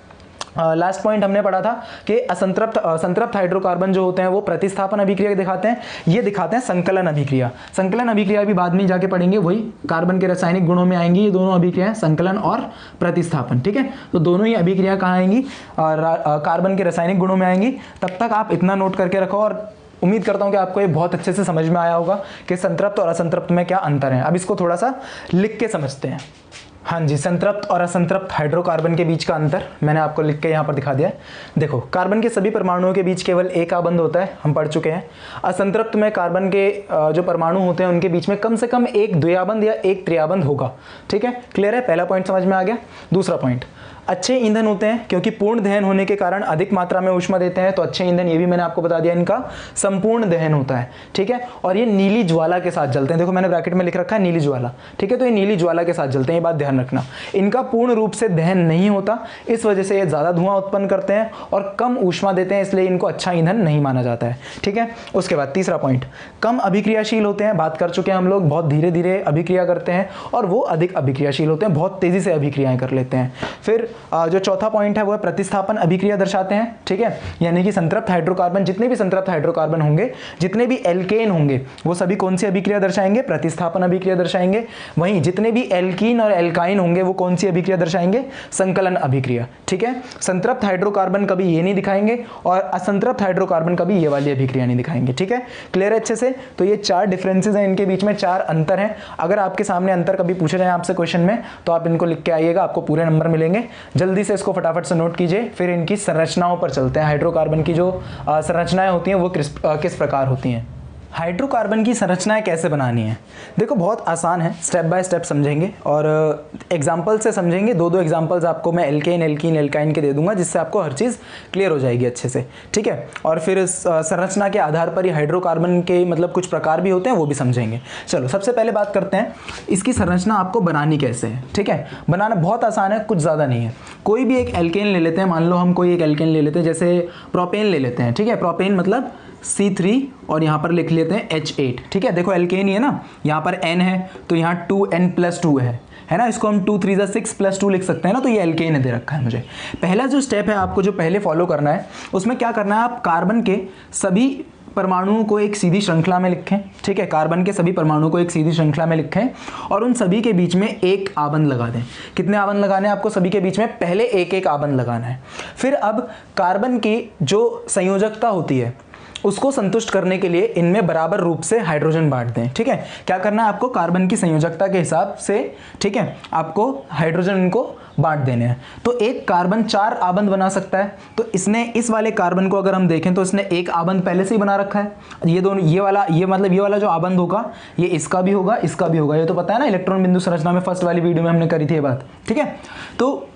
लास्ट पॉइंट हमने पढ़ा था कि संतृप्त हाइड्रोकार्बन जो होते हैं वो प्रतिस्थापन अभिक्रिया दिखाते हैं, ये दिखाते हैं संकलन अभिक्रिया। संकलन अभिक्रिया भी बाद में जाके पढ़ेंगे, वही कार्बन के रासायनिक गुणों में आएंगी ये दोनों अभिक्रियाएं, संकलन और प्रतिस्थापन। ठीक है, तो दोनों ही अभिक्रिया कहाँ आएंगी, कार्बन के रासायनिक गुणों में आएंगी। तब तक आप इतना नोट करके रखो और उम्मीद करता हूँ कि आपको ये बहुत अच्छे से समझ में आया होगा कि संतृप्त और असंतृप्त में क्या अंतर है। अब इसको थोड़ा सा लिख के समझते हैं। हाँ जी, संतृप्त और असंतृप्त हाइड्रोकार्बन के बीच का अंतर मैंने आपको लिख के यहाँ पर दिखा दिया है। देखो, कार्बन के सभी परमाणुओं के बीच केवल एक आबंध होता है, हम पढ़ चुके हैं। असंतृप्त में कार्बन के जो परमाणु होते हैं उनके बीच में कम से कम एक द्विआबंध या एक त्रिआबंध होगा। ठीक है, क्लियर है? पहला पॉइंट समझ में आ गया। दूसरा पॉइंट, अच्छे ईंधन होते हैं क्योंकि पूर्ण दहन होने के कारण अधिक मात्रा में ऊष्मा देते हैं। तो अच्छे ईंधन, ये भी मैंने आपको बता दिया, इनका संपूर्ण दहन होता है। ठीक है, और ये नीली ज्वाला के साथ जलते हैं। देखो मैंने ब्रैकेट में लिख रखा है नीली ज्वाला। ठीक है, तो ये नीली ज्वाला के साथ जलते हैं, ये बात ध्यान रखना। इनका पूर्ण रूप से दहन नहीं होता, इस वजह से ये ज़्यादा धुआं उत्पन्न करते हैं और कम ऊष्मा देते हैं, इसलिए इनको अच्छा ईंधन नहीं माना जाता है। ठीक है, उसके बाद तीसरा पॉइंट, कम अभिक्रियाशील होते हैं। बात कर चुके हैं हम लोग, बहुत धीरे धीरे अभिक्रिया करते हैं और वो अधिक अभिक्रियाशील होते हैं, बहुत तेज़ी से अभिक्रियाएं कर लेते हैं। फिर जो चौथा पॉइंट है वो है प्रतिस्थापन अभिक्रिया दर्शाते हैं। ठीक है, यानी कि संतृप्त हाइड्रोकार्बन, जितने भी संतृप्त हाइड्रोकार्बन होंगे, जितने भी एल्केन होंगे, वो सभी कौन सी अभिक्रिया दर्शाएंगे? प्रतिस्थापन अभिक्रिया दर्शाएंगे। वहीं जितने भी एल्कीन और एल्काइन होंगे वो कौन सी अभिक्रिया दर्शाएंगे? संकलन अभिक्रिया। ठीक है, संतृप्त हाइड्रोकार्बन कभी ये नहीं दिखाएंगे और असंतृप्त हाइड्रोकार्बन कभी ये वाली अभिक्रिया नहीं दिखाएंगे। ठीक है, क्लियर है अच्छे से? तो ये चार डिफरेंसेस हैं, इनके बीच में चार अंतर हैं। अगर आपके सामने अंतर कभी पूछे जाए आपसे क्वेश्चन में, तो आप इनको लिख के आइएगा, आपको पूरे नंबर मिलेंगे। जल्दी से इसको फटाफट से नोट कीजिए। फिर इनकी संरचनाओं पर चलते हैं। हाइड्रोकार्बन की जो संरचनाएं होती हैं वो किस प्रकार होती हैं। हाइड्रोकार्बन की संरचनाएं कैसे बनानी है? देखो बहुत आसान है, स्टेप बाय स्टेप समझेंगे और एग्जांपल से समझेंगे। दो एग्जांपल्स आपको मैं एल्केन, एल्कीन, एल्काइन के दे दूंगा, जिससे आपको हर चीज़ क्लियर हो जाएगी अच्छे से। ठीक है, और फिर संरचना के आधार पर ये हाइड्रोकार्बन के मतलब कुछ प्रकार भी होते हैं, वो भी समझेंगे। चलो सबसे पहले बात करते हैं इसकी संरचना आपको बनानी कैसे है। ठीक है, बनाना बहुत आसान है, कुछ ज़्यादा नहीं है। कोई भी एक एल्केन ले लेते हैं, मान लो हम कोई एक एल्केन ले लेते हैं, जैसे प्रोपेन ले लेते हैं। ठीक है, प्रोपेन मतलब C3 और यहाँ पर लिख लेते हैं H8। ठीक है, देखो एल्केन ही है ना, यहाँ पर N है तो यहाँ 2N+2 है ना, इसको हम 2 3 6 + 2 लिख सकते हैं ना, तो ये एल्केन दे रखा है मुझे। पहला जो स्टेप है आपको जो पहले फॉलो करना है, उसमें क्या करना है, आप कार्बन के सभी परमाणुओं को एक सीधी श्रृंखला में लिखें। ठीक है, कार्बन के सभी परमाणुओं को एक सीधी श्रृंखला में लिखें और उन सभी के बीच में एक आबंध लगा दें। कितने आबंध लगाने हैं आपको? सभी के बीच में पहले एक एक आबंध लगाना है। फिर अब कार्बन की जो संयोजकता होती है उसको संतुष्ट करने के लिए इनमें बराबर रूप से हाइड्रोजन बांट दें। ठीक है, क्या करना है आपको? कार्बन की संयोजकता के हिसाब से, ठीक है, आपको हाइड्रोजन इनको बांट देने हैं। तो एक कार्बन 4 आबंध बना सकता है, तो इसने इस वाले कार्बन को अगर हम देखें तो इसने एक आबंध पहले से ही बना रखा है। ये दोनों, ये वाला जो आबंध होगा ये इसका भी होगा, इसका भी होगा। ये तो पता है ना, इलेक्ट्रॉन बिंदु संरचना में फर्स्ट वाली वीडियो में हमने करी थी ये बात। ठीक है, तो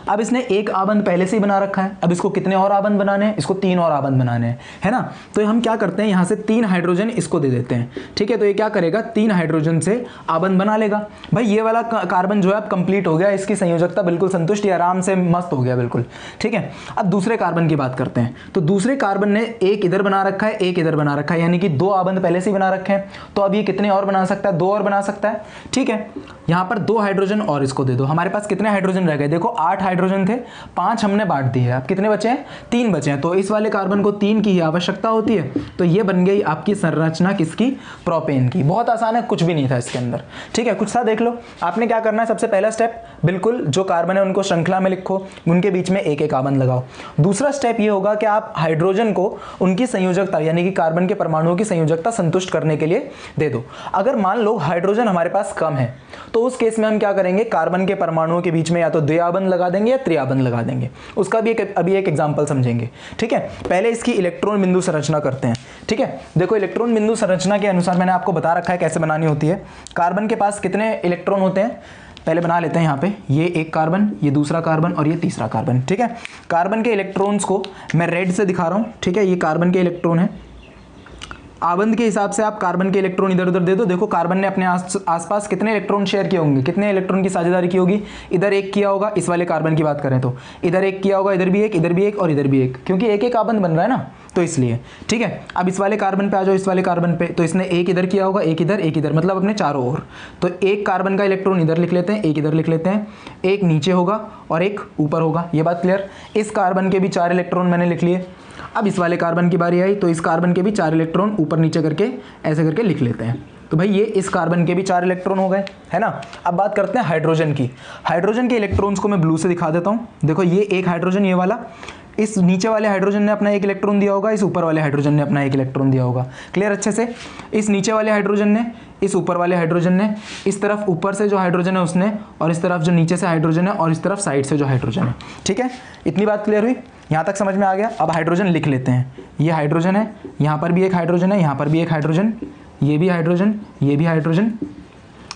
अब इसने एक आबंध पहले से ही बना रखा है। अब इसको कितने और आबंध बनाने हैं? इसको 3 और आबंध बनाने हैं, है ना। तो हम क्या करते हैं, यहाँ से 3 हाइड्रोजन इसको दे देते हैं। ठीक है, तो ये क्या करेगा, 3 हाइड्रोजन से आबंध बना लेगा। भाई ये वाला कार्बन जो है अब कंप्लीट हो गया, इसकी संयोजकता बिल्कुल संतुष्ट, आराम से मस्त हो गया बिल्कुल। ठीक है, अब दूसरे कार्बन की बात करते हैं। तो दूसरे कार्बन ने एक इधर बना रखा है, एक इधर बना रखा है, यानी कि 2 आबंध पहले से ही बना रखे हैं। तो अब ये कितने और बना सकता है? 2 और बना सकता है। ठीक है, यहाँ पर 2 हाइड्रोजन और इसको दे दो। हमारे पास कितने हाइड्रोजन रह गए? देखो 8 हाइड्रोजन थे, 5 हमने बांट दिए। अब कितने बचे हैं? 3 बचे हैं। तो इस वाले कार्बन को 3 की ही आवश्यकता होती है। तो ये बन गई आपकी संरचना किसकी? प्रोपेन की। बहुत आसान है, कुछ भी नहीं था इसके अंदर। ठीक है, कुछ सा देख लो। आपने क्या करना है, सबसे पहला स्टेप, बिल्कुल जो कार्बन है उनको श्रृंखला में लिखो, उनके बीच में एक एक आबंध लगाओ। दूसरा स्टेप ये होगा कि आप हाइड्रोजन को उनकी संयोजकता, यानी कि कार्बन के परमाणुओं की संयोजकता संतुष्ट करने के लिए दे दो। अगर मान लो हाइड्रोजन हमारे पास कम है, तो उस केस में हम क्या करेंगे, कार्बन के परमाणुओं के बीच में या तो द्विआबंध लगा देंगे या त्रिआबंध लगा देंगे। उसका भी अभी एक एग्जांपल समझेंगे। ठीक है, पहले इसकी इलेक्ट्रॉन बिंदु संरचना करते हैं। ठीक है, देखो इलेक्ट्रॉन बिंदु संरचना के अनुसार मैंने आपको बता रखा है कैसे बनानी होती है। कार्बन के पास कितने इलेक्ट्रॉन होते हैं, पहले बना लेते हैं। यहाँ पे ये एक कार्बन, ये दूसरा कार्बन और ये तीसरा कार्बन। ठीक है, कार्बन के इलेक्ट्रॉन्स को मैं रेड से दिखा रहा हूँ। ठीक है, ये कार्बन के इलेक्ट्रॉन है। आबंध के हिसाब से आप कार्बन के इलेक्ट्रॉन इधर उधर दे दो। देखो कार्बन ने अपने आसपास कितने इलेक्ट्रॉन शेयर किए होंगे, कितने इलेक्ट्रॉन की साझेदारी की होगी? इधर एक किया होगा, इस वाले कार्बन की बात करें तो इधर एक किया होगा, इधर भी एक, इधर भी एक और इधर भी एक, क्योंकि एक एक आबंध बन रहा है ना, तो इसलिए। ठीक है, अब इस वाले कार्बन पे आ जाओ, इस वाले कार्बन पे, तो इसने एक इधर किया होगा, एक इधर, एक इधर, मतलब अपने चारों ओर। तो एक कार्बन का इलेक्ट्रॉन इधर लिख लेते हैं, एक इधर लिख लेते हैं, एक नीचे होगा और एक ऊपर होगा। ये बात क्लियर? इस कार्बन के भी 4 इलेक्ट्रॉन मैंने लिख लिए। अब इस वाले कार्बन की बारी आई, तो इस कार्बन के भी 4 इलेक्ट्रॉन ऊपर नीचे करके ऐसे करके लिख लेते हैं। तो भाई ये इस कार्बन के भी 4 इलेक्ट्रॉन हो गए, है ना। अब बात करते हैं हाइड्रोजन की। हाइड्रोजन के इलेक्ट्रॉन्स को मैं ब्लू से दिखा देता हूँ। देखो ये एक हाइड्रोजन, ये वाला, इस नीचे वाले हाइड्रोजन ने अपना एक इलेक्ट्रॉन दिया होगा, इस ऊपर वाले हाइड्रोजन ने अपना एक इलेक्ट्रॉन दिया होगा। क्लियर अच्छे से? इस नीचे वाले हाइड्रोजन ने, इस ऊपर वाले हाइड्रोजन ने, इस तरफ ऊपर से जो हाइड्रोजन है उसने, और इस तरफ जो नीचे से हाइड्रोजन है, और इस तरफ साइड से जो हाइड्रोजन है। ठीक है, इतनी बात क्लियर हुई? यहाँ तक समझ में आ गया? अब हाइड्रोजन लिख लेते हैं। ये हाइड्रोजन है, यहाँ पर भी एक हाइड्रोजन है, यहाँ पर भी एक हाइड्रोजन, ये भी हाइड्रोजन, ये भी हाइड्रोजन,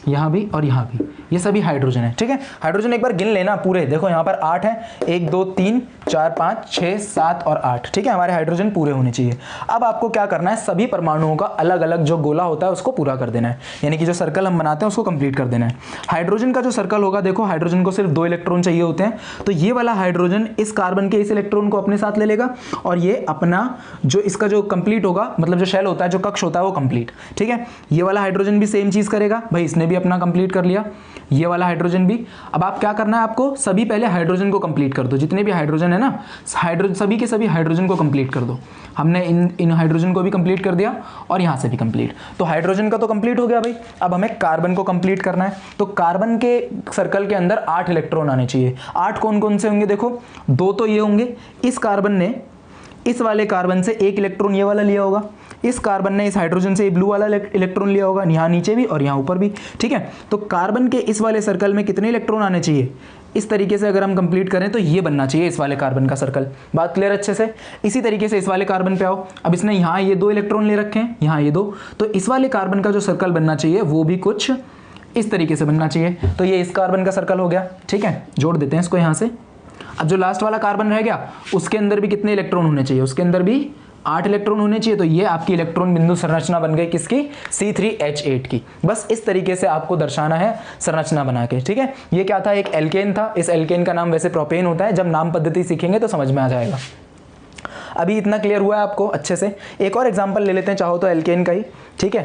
यहाँ भी और यहाँ भी, ये सभी हाइड्रोजन है। ठीक है, हाइड्रोजन एक बार गिन लेना पूरे। देखो यहाँ पर 8 है, 1 2 3 4 5 6 7 और 8। ठीक है, हमारे हाइड्रोजन पूरे होने चाहिए। अब आपको क्या करना है, सभी परमाणुओं का अलग अलग जो गोला होता है उसको पूरा कर देना है, यानी कि जो सर्कल हम बनाते हैं उसको कंप्लीट कर देना है। हाइड्रोजन का जो सर्कल होगा, देखो हाइड्रोजन को सिर्फ 2 इलेक्ट्रॉन चाहिए होते हैं, तो ये वाला हाइड्रोजन इस कार्बन के इस इलेक्ट्रॉन को अपने साथ ले लेगा, और ये अपना जो इसका जो कंप्लीट होगा, मतलब जो शेल होता है, जो कक्ष होता है वो कंप्लीट। ठीक है, ये वाला हाइड्रोजन भी सेम चीज करेगा, भाई इसने भी अपना कंप्लीट कर लिया, ये वाला हाइड्रोजन भी। अब आप क्या करना है, आपको सभी पहले हाइड्रोजन को कंप्लीट कर दो, जितने भी हाइड्रोजन है ना, हाइड्रोजन सभी के सभी हाइड्रोजन को कंप्लीट कर दो। हमने इन हाइड्रोजन को भी कंप्लीट कर दिया, और यहाँ से भी कंप्लीट। तो हाइड्रोजन का तो कंप्लीट हो गया भाई। अब हमें कार्बन को कंप्लीट करना है, तो कार्बन के सर्कल के अंदर 8 इलेक्ट्रॉन आने चाहिए। 8 कौन कौन से होंगे? देखो 2 तो ये होंगे, इस कार्बन ने इस वाले कार्बन से एक इलेक्ट्रॉन ये वाला लिया होगा, इस कार्बन ने इस हाइड्रोजन से ब्लू वाला इलेक्ट्रॉन लिया होगा, यहाँ नीचे भी और यहाँ ऊपर भी। ठीक है, तो कार्बन के इस वाले सर्कल में कितने इलेक्ट्रॉन आने चाहिए? इस तरीके से अगर हम कंप्लीट करें तो ये बनना चाहिए इस वाले कार्बन का सर्कल। बात क्लियर अच्छे से? इसी तरीके से इस वाले कार्बन पे आओ। अब इसने यहाँ ये 2 इलेक्ट्रॉन ले रखे हैं, यहाँ ये 2, तो इस वाले कार्बन का जो सर्कल बनना चाहिए वो भी कुछ इस तरीके से बनना चाहिए। तो ये इस कार्बन का सर्कल हो गया। ठीक है, जोड़ देते हैं इसको यहाँ से। अब जो लास्ट वाला कार्बन रह गया उसके अंदर भी कितने इलेक्ट्रॉन होने चाहिए? उसके अंदर भी 8 इलेक्ट्रॉन होने चाहिए। तो ये आपकी इलेक्ट्रॉन बिंदु संरचना बन गई किसकी? C3H8 की। बस इस तरीके से आपको दर्शाना है संरचना बना के। ठीक है, ये क्या था? एक एल्केन था। इस एल्केन का नाम वैसे प्रोपेन होता है, जब नाम पद्धति सीखेंगे तो समझ में आ जाएगा। अभी इतना क्लियर हुआ है आपको अच्छे से? एक और एग्जांपल ले लेते हैं चाहो तो एल्केन का ही। ठीक है,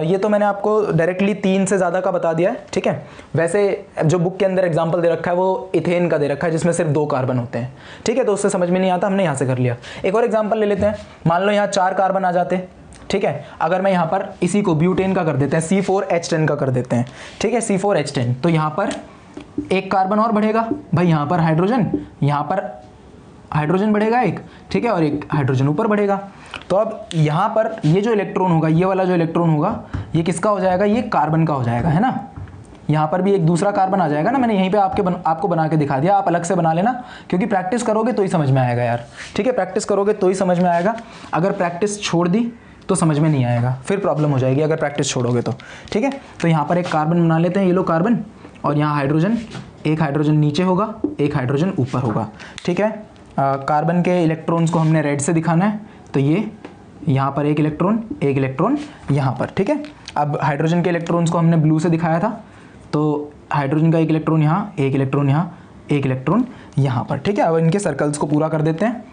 ये तो मैंने आपको डायरेक्टली 3 से ज़्यादा का बता दिया है। ठीक है, वैसे जो बुक के अंदर एग्जांपल दे रखा है वो इथेन का दे रखा है, जिसमें सिर्फ 2 कार्बन होते हैं। ठीक है, तो उससे समझ में नहीं आता, हमने यहाँ से कर लिया। एक और एग्जाम्पल ले लेते हैं। मान लो यहाँ 4 कार्बन आ जाते। ठीक है, अगर मैं यहाँ पर इसी को ब्यूटेन का कर देते हैं, C4H10 का कर देते हैं। ठीक है, C4H10, तो यहाँ पर एक कार्बन और बढ़ेगा भाई, यहाँ पर हाइड्रोजन, यहाँ पर हाइड्रोजन बढ़ेगा एक। ठीक है, और एक हाइड्रोजन ऊपर बढ़ेगा। तो अब यहाँ पर ये जो इलेक्ट्रॉन होगा, ये वाला जो इलेक्ट्रॉन होगा, ये किसका हो जाएगा? ये कार्बन का हो जाएगा, है ना। यहाँ पर भी एक दूसरा कार्बन आ जाएगा ना, मैंने यहीं पे आपको बना के दिखा दिया। आप अलग से बना लेना, क्योंकि प्रैक्टिस करोगे तो ही समझ में आएगा यार। ठीक है, प्रैक्टिस करोगे तो ही समझ में आएगा। अगर प्रैक्टिस छोड़ दी तो समझ में नहीं आएगा, फिर प्रॉब्लम हो जाएगी अगर प्रैक्टिस छोड़ोगे तो। ठीक है, तो यहाँ पर एक कार्बन बना लेते हैं, ये लो कार्बन, और यहाँ हाइड्रोजन, एक हाइड्रोजन नीचे होगा, एक हाइड्रोजन ऊपर होगा। ठीक है, कार्बन के इलेक्ट्रॉन्स को हमने रेड से दिखाना है, तो ये यहाँ पर एक इलेक्ट्रॉन यहाँ पर। ठीक है, अब हाइड्रोजन के इलेक्ट्रॉन्स को हमने ब्लू से दिखाया था, तो हाइड्रोजन का एक इलेक्ट्रॉन यहाँ, एक इलेक्ट्रॉन यहाँ, एक इलेक्ट्रॉन यहाँ पर। ठीक है, अब इनके सर्कल्स को पूरा कर देते हैं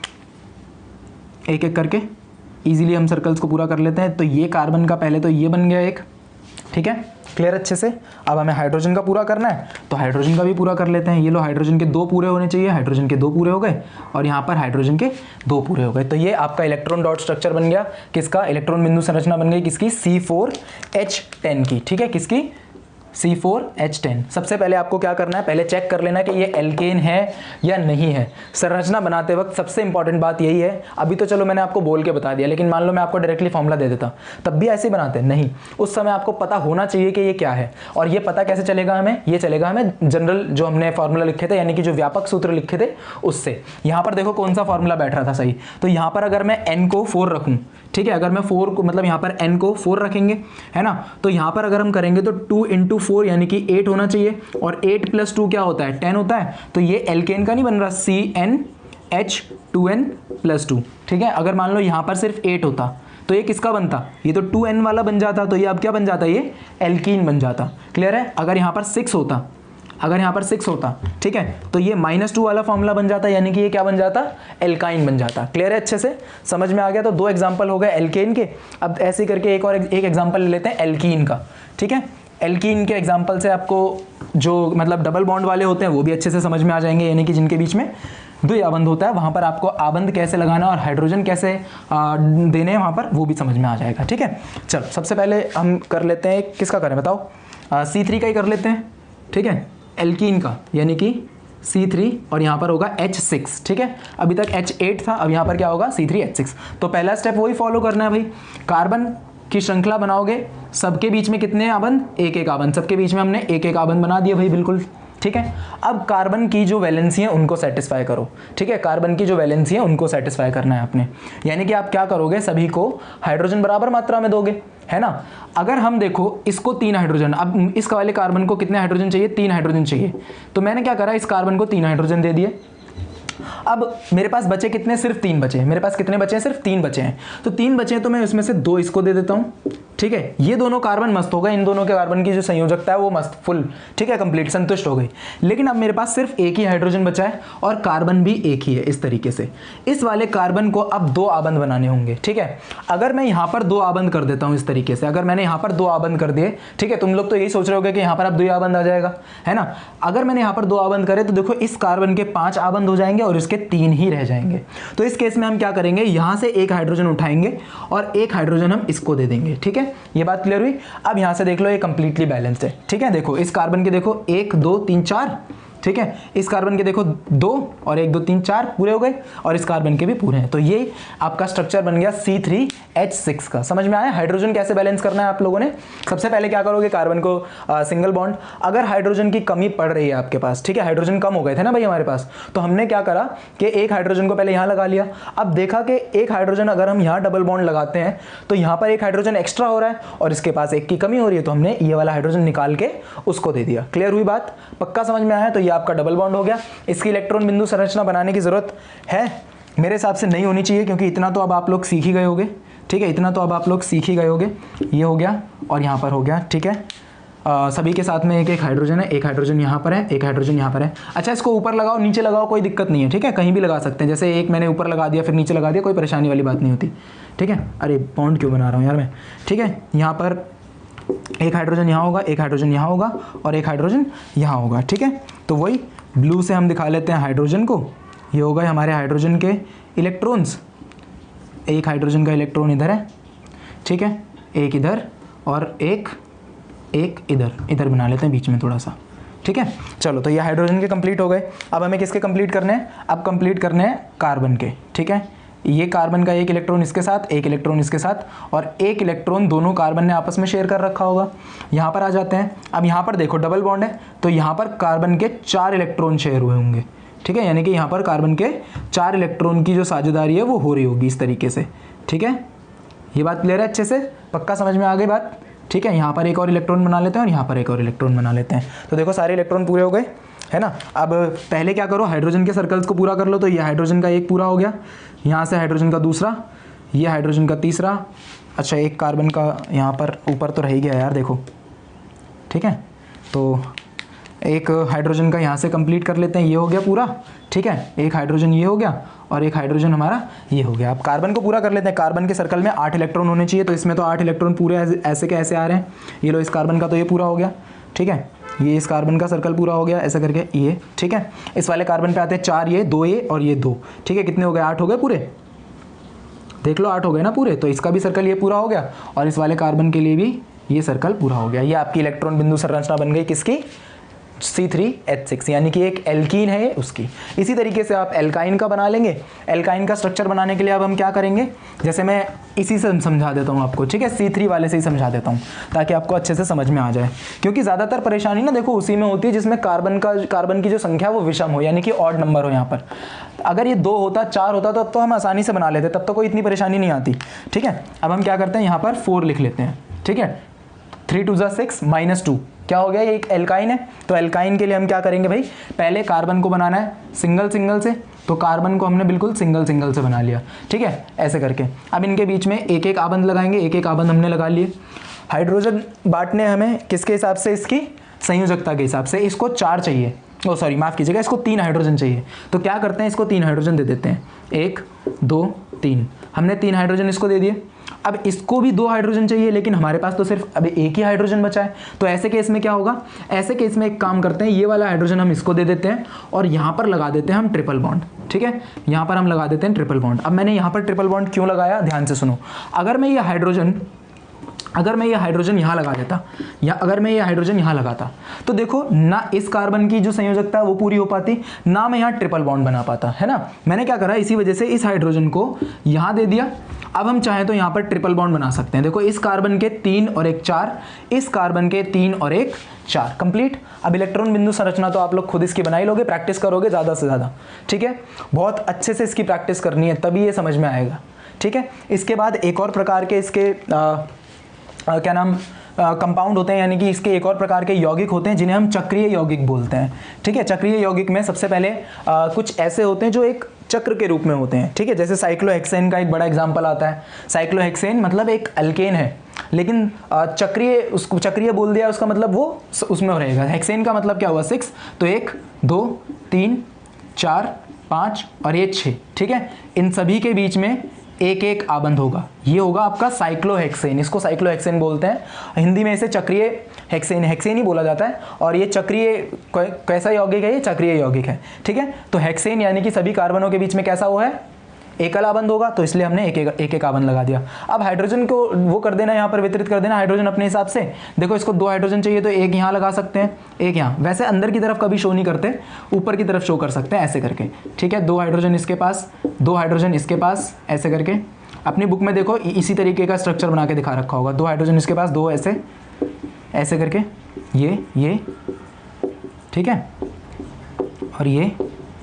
एक एक करके। इजीली हम सर्कल्स को पूरा कर लेते हैं। तो ये कार्बन का पहले तो ये बन गया एक। ठीक है, क्लियर अच्छे से? अब हमें हाइड्रोजन का पूरा करना है, तो हाइड्रोजन का भी पूरा कर लेते हैं। ये लो, हाइड्रोजन के 2 पूरे होने चाहिए, हाइड्रोजन के 2 पूरे हो गए, और यहाँ पर हाइड्रोजन के 2 पूरे हो गए। तो ये आपका इलेक्ट्रॉन डॉट स्ट्रक्चर बन गया किसका? इलेक्ट्रॉन बिंदु संरचना बन गई किसकी? C4H10 की। ठीक है, किसकी? C4H10। सबसे पहले आपको क्या करना है, पहले चेक कर लेना कि ये एल्केन है या नहीं है। संरचना बनाते वक्त सबसे इंपॉर्टेंट बात यही है। अभी तो चलो मैंने आपको बोल के बता दिया, लेकिन मान लो मैं आपको डायरेक्टली फॉर्मूला दे देता, तब भी ऐसे ही बनाते नहीं। उस समय आपको पता होना चाहिए कि ये क्या है। और ये पता कैसे चलेगा हमें? ये चलेगा हमें जनरल जो हमने फॉर्मूला लिखे थे, यानी कि जो व्यापक सूत्र लिखे थे उससे। यहाँ पर देखो कौन सा फॉर्मूला बैठ रहा था सही। तो यहाँ पर अगर मैं n को 4 रखूँ, ठीक है, अगर मैं 4 को मतलब यहाँ पर n को 4 रखेंगे, है ना, तो यहाँ पर अगर हम करेंगे तो 2 × 4 यानी कि 8 होना चाहिए, और 8 + 2 क्या होता है? 10 होता है। तो ये एल्केन का नहीं बन रहा, CnH2n + 2। ठीक है, अगर मान लो यहाँ पर सिर्फ 8 होता तो ये किसका बनता? ये तो 2n वाला बन जाता, तो ये अब क्या बन जाता? ये एल्कीन बन जाता। क्लियर है? अगर यहाँ पर 6 होता, ठीक है, तो ये -2 वाला फॉर्मूला बन जाता, यानी कि ये क्या बन जाता? एल्काइन बन जाता। क्लियर है? अच्छे से समझ में आ गया? तो 2 एग्जाम्पल हो गए एल्केन के। अब ऐसे करके एक एग्जाम्पल ले लेते हैं एल्कीन का। ठीक है, एल्कीन के एग्जाम्पल से आपको जो मतलब डबल बॉन्ड वाले होते हैं वो भी अच्छे से समझ में आ जाएंगे, यानी कि जिनके बीच में द्विआबंध होता है, वहाँ पर आपको आबंध कैसे लगाना और हाइड्रोजन कैसे देने हैं वहाँ पर, वो भी समझ में आ जाएगा। ठीक है, चलो सबसे पहले हम कर लेते हैं, किसका करें बताओ? C3 का ही कर लेते हैं। ठीक है, एल्कीन का, यानी कि C3 और यहाँ पर होगा H6, ठीक है। अभी तक H8 था, अब यहाँ पर क्या होगा C3H6। तो पहला स्टेप वही फॉलो करना है भाई, कार्बन की श्रृंखला बनाओगे, सबके बीच में कितने आबंध, एक एक आबंध, सबके बीच में हमने एक एक आबंध बना दिया भाई, बिल्कुल ठीक है। अब कार्बन की जो वैलेंसी है उनको सेटिस्फाई करो, ठीक है, कार्बन की जो वैलेंसी है उनको सेटिस्फाई करना है आपने। यानी कि आप क्या करोगे, सभी को हाइड्रोजन बराबर मात्रा में दोगे, है ना। अगर हम देखो इसको 3 हाइड्रोजन, अब इस वाले कार्बन को कितने हाइड्रोजन चाहिए, 3 हाइड्रोजन चाहिए, तो मैंने क्या करा, इस कार्बन को 3 हाइड्रोजन दे दिए। अब मेरे पास बचे कितने, सिर्फ 3 बचे हैं, मेरे पास कितने बचे हैं, सिर्फ 3 बचे हैं। तो 3 बचे हैं तो मैं इसमें से 2 इसको दे देता हूं, ठीक है। ये दोनों कार्बन मस्त हो गए, इन दोनों के कार्बन की जो संयोजकता है वो मस्त फुल, ठीक है, कंप्लीट, संतुष्ट हो गई। लेकिन अब मेरे पास सिर्फ एक ही हाइड्रोजन बचा है और कार्बन भी एक ही है। इस तरीके से इस वाले कार्बन को अब 2 आबंध बनाने होंगे, ठीक है। अगर मैं यहाँ पर 2 आबंध कर देता हूँ इस तरीके से, अगर मैंने यहाँ पर 2 आबंध कर दिए, ठीक है, तुम लोग तो यही सोच रहे होगे कि यहाँ पर अब 2 आबंध आ जाएगा, है ना। अगर मैंने यहाँ पर 2 आबंध करे तो देखो इस कार्बन के 5 आबंध हो जाएंगे और इसके 3 ही रह जाएंगे। तो इस केस में हम क्या करेंगे, यहाँ से एक हाइड्रोजन उठाएंगे और एक हाइड्रोजन हम इसको दे देंगे, ठीक है। ये बात क्लियर हुई। अब यहां से देख लो ये कंप्लीटली बैलेंस्ड है, ठीक है। देखो इस कार्बन के देखो 1 2 3 4, ठीक है, इस कार्बन के देखो 2 और 1 2 3 4 पूरे हो गए और इस कार्बन के भी पूरे हैं। तो ये आपका स्ट्रक्चर बन गया C3H6 का। समझ में आया हाइड्रोजन कैसे बैलेंस करना है आप लोगों ने। सबसे पहले क्या करोगे, कार्बन को सिंगल बॉन्ड, अगर हाइड्रोजन की कमी पड़ रही है आपके पास, ठीक है, हाइड्रोजन कम हो गए थे ना भाई हमारे पास, तो हमने क्या करा कि एक हाइड्रोजन को पहले यहाँ लगा लिया। अब देखा कि एक हाइड्रोजन अगर हम यहाँ डबल बॉन्ड लगाते हैं तो यहाँ पर एक हाइड्रोजन एक्स्ट्रा हो रहा है और इसके पास एक की कमी हो रही है, तो हमने ये वाला हाइड्रोजन निकाल के उसको दे दिया। क्लियर हुई बात, पक्का समझ में आया। तो ये आपका डबल बॉन्ड हो गया। इसकी इलेक्ट्रॉन बिंदु संरचना बनाने की जरूरत है मेरे हिसाब से नहीं होनी चाहिए, क्योंकि इतना तो अब आप लोग सीख ही गए होगे, ठीक है, इतना तो अब आप लोग सीख ही गए होगे। ये हो गया और यहाँ पर हो गया, ठीक है। सभी के साथ में एक एक हाइड्रोजन है, एक हाइड्रोजन यहाँ पर है, एक हाइड्रोजन यहाँ पर है। अच्छा, इसको ऊपर लगाओ नीचे लगाओ कोई दिक्कत नहीं है, ठीक है, कहीं भी लगा सकते हैं। जैसे एक मैंने ऊपर लगा दिया फिर नीचे लगा दिया, कोई परेशानी वाली बात नहीं होती, ठीक है। अरे बॉन्ड क्यों बना रहा हूँ यार मैं, ठीक है। यहाँ पर एक हाइड्रोजन यहाँ होगा, एक हाइड्रोजन यहाँ होगा और एक हाइड्रोजन यहाँ होगा, ठीक है। तो वही ब्लू से हम दिखा लेते हैं हाइड्रोजन को। ये होगा हमारे हाइड्रोजन के इलेक्ट्रॉन्स, एक हाइड्रोजन का इलेक्ट्रॉन इधर है, ठीक है, एक इधर और एक इधर बना लेते हैं बीच में थोड़ा सा, ठीक है। चलो, तो ये हाइड्रोजन के कंप्लीट हो गए। अब हमें किसके कंप्लीट करने हैं, अब कंप्लीट करने हैं कार्बन के, ठीक है। ये कार्बन का एक इलेक्ट्रॉन इसके साथ, एक इलेक्ट्रॉन इसके साथ और एक इलेक्ट्रॉन दोनों कार्बन ने आपस में शेयर कर रखा होगा। यहाँ पर आ जाते हैं। अब यहाँ पर देखो डबल बॉन्ड है तो यहाँ पर कार्बन के 4 इलेक्ट्रॉन शेयर हुए होंगे, ठीक है, यानी कि यहाँ पर कार्बन के 4 इलेक्ट्रॉन की जो साझेदारी है वो हो रही होगी इस तरीके से, ठीक है। ये बात क्लियर है अच्छे से, पक्का समझ में आ गई बात, ठीक है। यहाँ पर एक और इलेक्ट्रॉन बना लेते हैं और यहाँ पर एक और इलेक्ट्रॉन बना लेते हैं। तो देखो सारे इलेक्ट्रॉन पूरे हो गए, है ना। अब पहले क्या करो, हाइड्रोजन के सर्कल्स को पूरा कर लो। तो ये हाइड्रोजन का एक पूरा हो गया, यहाँ से हाइड्रोजन का दूसरा, ये हाइड्रोजन का तीसरा। अच्छा, एक कार्बन का यहाँ पर ऊपर तो रह ही गया यार, देखो, ठीक है। तो एक हाइड्रोजन का यहाँ से कंप्लीट कर लेते हैं, ये हो गया पूरा, ठीक है। एक हाइड्रोजन ये हो गया और एक हाइड्रोजन हमारा ये हो गया। अब कार्बन को पूरा कर लेते हैं। कार्बन के सर्कल में 8 इलेक्ट्रॉन होने चाहिए, तो इसमें तो 8 इलेक्ट्रॉन पूरे ऐसे के ऐसे आ रहे हैं। ये लो, इस कार्बन का तो ये पूरा हो गया, ठीक है। ये इस कार्बन का सर्कल पूरा हो गया ऐसा करके, ये, ठीक है। इस वाले कार्बन पे आते हैं 4 ये, 2 ये और ये 2, ठीक है। कितने हो गए, 8 हो गए पूरे, देख लो 8 हो गए ना पूरे। तो इसका भी सर्कल ये पूरा हो गया और इस वाले कार्बन के लिए भी ये सर्कल पूरा हो गया। ये आपकी इलेक्ट्रॉन बिंदु संरचना बन गई किसकी, C3H6, यानी कि एक एल्कीन है उसकी। इसी तरीके से आप एल्काइन का बना लेंगे। एल्काइन का स्ट्रक्चर बनाने के लिए अब हम क्या करेंगे, जैसे मैं इसी से समझा देता हूँ आपको, ठीक है, C3 वाले से ही समझा देता हूँ ताकि आपको अच्छे से समझ में आ जाए। क्योंकि ज़्यादातर परेशानी ना देखो उसी में होती है जिसमें कार्बन की जो संख्या वो विषम हो, यानी कि ऑड नंबर हो। यहाँ पर अगर ये 2 होता, 4 होता तो अब तो हम आसानी से बना लेते, तब तो कोई इतनी परेशानी नहीं आती, ठीक है। अब हम क्या करते हैं, यहाँ पर 4 लिख लेते हैं, ठीक है। 3 2 6 -2 क्या हो गया, ये एक एल्काइन है। तो एल्काइन के लिए हम क्या करेंगे भाई, पहले कार्बन को बनाना है सिंगल सिंगल से, तो कार्बन को हमने बिल्कुल सिंगल सिंगल से बना लिया, ठीक है, ऐसे करके। अब इनके बीच में एक एक आबंध लगाएंगे, एक एक आबंध हमने लगा लिए। हाइड्रोजन बांटने हमें किसके हिसाब से, इसकी संयोजकता के हिसाब से। इसको 4 चाहिए, ओ सॉरी माफ़ कीजिएगा, इसको 3 हाइड्रोजन चाहिए। तो क्या करते हैं, इसको 3 हाइड्रोजन दे देते हैं, 1 2 3, हमने 3 हाइड्रोजन इसको दे दिए। अब इसको भी 2 हाइड्रोजन चाहिए, लेकिन हमारे पास तो सिर्फ अभी एक ही हाइड्रोजन बचा है। तो ऐसे केस में क्या होगा, ऐसे केस में एक काम करते हैं, ये वाला हाइड्रोजन हम इसको दे देते हैं और यहाँ पर लगा देते हैं हम ट्रिपल बॉन्ड, ठीक है। यहाँ पर हम लगा देते हैं ट्रिपल बॉन्ड। अब मैंने यहाँ पर ट्रिपल बॉन्ड क्यों लगाया, ध्यान से सुनो। अगर मैं ये हाइड्रोजन अगर मैं ये हाइड्रोजन यहाँ लगा देता या अगर मैं ये हाइड्रोजन यहाँ लगाता तो देखो ना इस कार्बन की जो संयोजकता है वो पूरी हो पाती, ना मैं यहाँ ट्रिपल बॉन्ड बना पाता, है ना। मैंने क्या करा, इसी वजह से इस हाइड्रोजन को यहाँ दे दिया। अब हम चाहें तो यहाँ पर ट्रिपल बॉन्ड बना सकते हैं। देखो इस कार्बन के 3 और 1 4, इस कार्बन के 3 और 1 4, कंप्लीट। अब इलेक्ट्रॉन बिंदु संरचना तो आप लोग खुद इसकी बना ही लोगे, प्रैक्टिस करोगे ज़्यादा से ज़्यादा, ठीक है। बहुत अच्छे से इसकी प्रैक्टिस करनी है तभी ये समझ में आएगा, ठीक है। इसके बाद एक और प्रकार के इसके क्या नाम कंपाउंड होते हैं, यानी कि इसके एक और प्रकार के यौगिक होते हैं जिन्हें हम चक्रीय यौगिक बोलते हैं, ठीक है। चक्रीय यौगिक में सबसे पहले कुछ ऐसे होते हैं जो एक चक्र के रूप में होते हैं, ठीक है। जैसे साइक्लोहेक्सेन का एक बड़ा एग्जांपल आता है। साइक्लोहेक्सेन मतलब एक अल्केन है, लेकिन चक्रीय, उसको चक्रीय बोल दिया, उसका मतलब वो उसमें रहेगा। हेक्सेन का मतलब क्या हुआ, 6, तो 1 2 3 4 5 और ये 6, ठीक है। इन सभी के बीच में एक एक आबंध होगा, ये होगा आपका साइक्लोहेक्सेन। इसको साइक्लोहेक्सेन बोलते हैं, हिंदी में इसे चक्रीय हेक्सेन ही बोला जाता है। और ये चक्रीय कैसा यौगिक है, ये चक्रीय यौगिक है, ठीक है। तो हेक्सेन यानी कि सभी कार्बनों के बीच में कैसा हुआ है, एकल आबंध होगा, तो इसलिए हमने एक आबंध लगा दिया। अब हाइड्रोजन को वो कर देना, यहाँ पर वितरित कर देना हाइड्रोजन अपने हिसाब से। देखो इसको 2 हाइड्रोजन चाहिए तो एक यहाँ लगा सकते हैं, एक यहाँ। वैसे अंदर की तरफ कभी शो नहीं करते, ऊपर की तरफ शो कर सकते हैं ऐसे करके, ठीक है। 2 हाइड्रोजन इसके पास, 2 हाइड्रोजन इसके पास, ऐसे करके। अपनी बुक में देखो इसी तरीके का स्ट्रक्चर बना के दिखा रखा होगा। 2 हाइड्रोजन इसके पास, 2 ऐसे ऐसे करके, ये ठीक है, और ये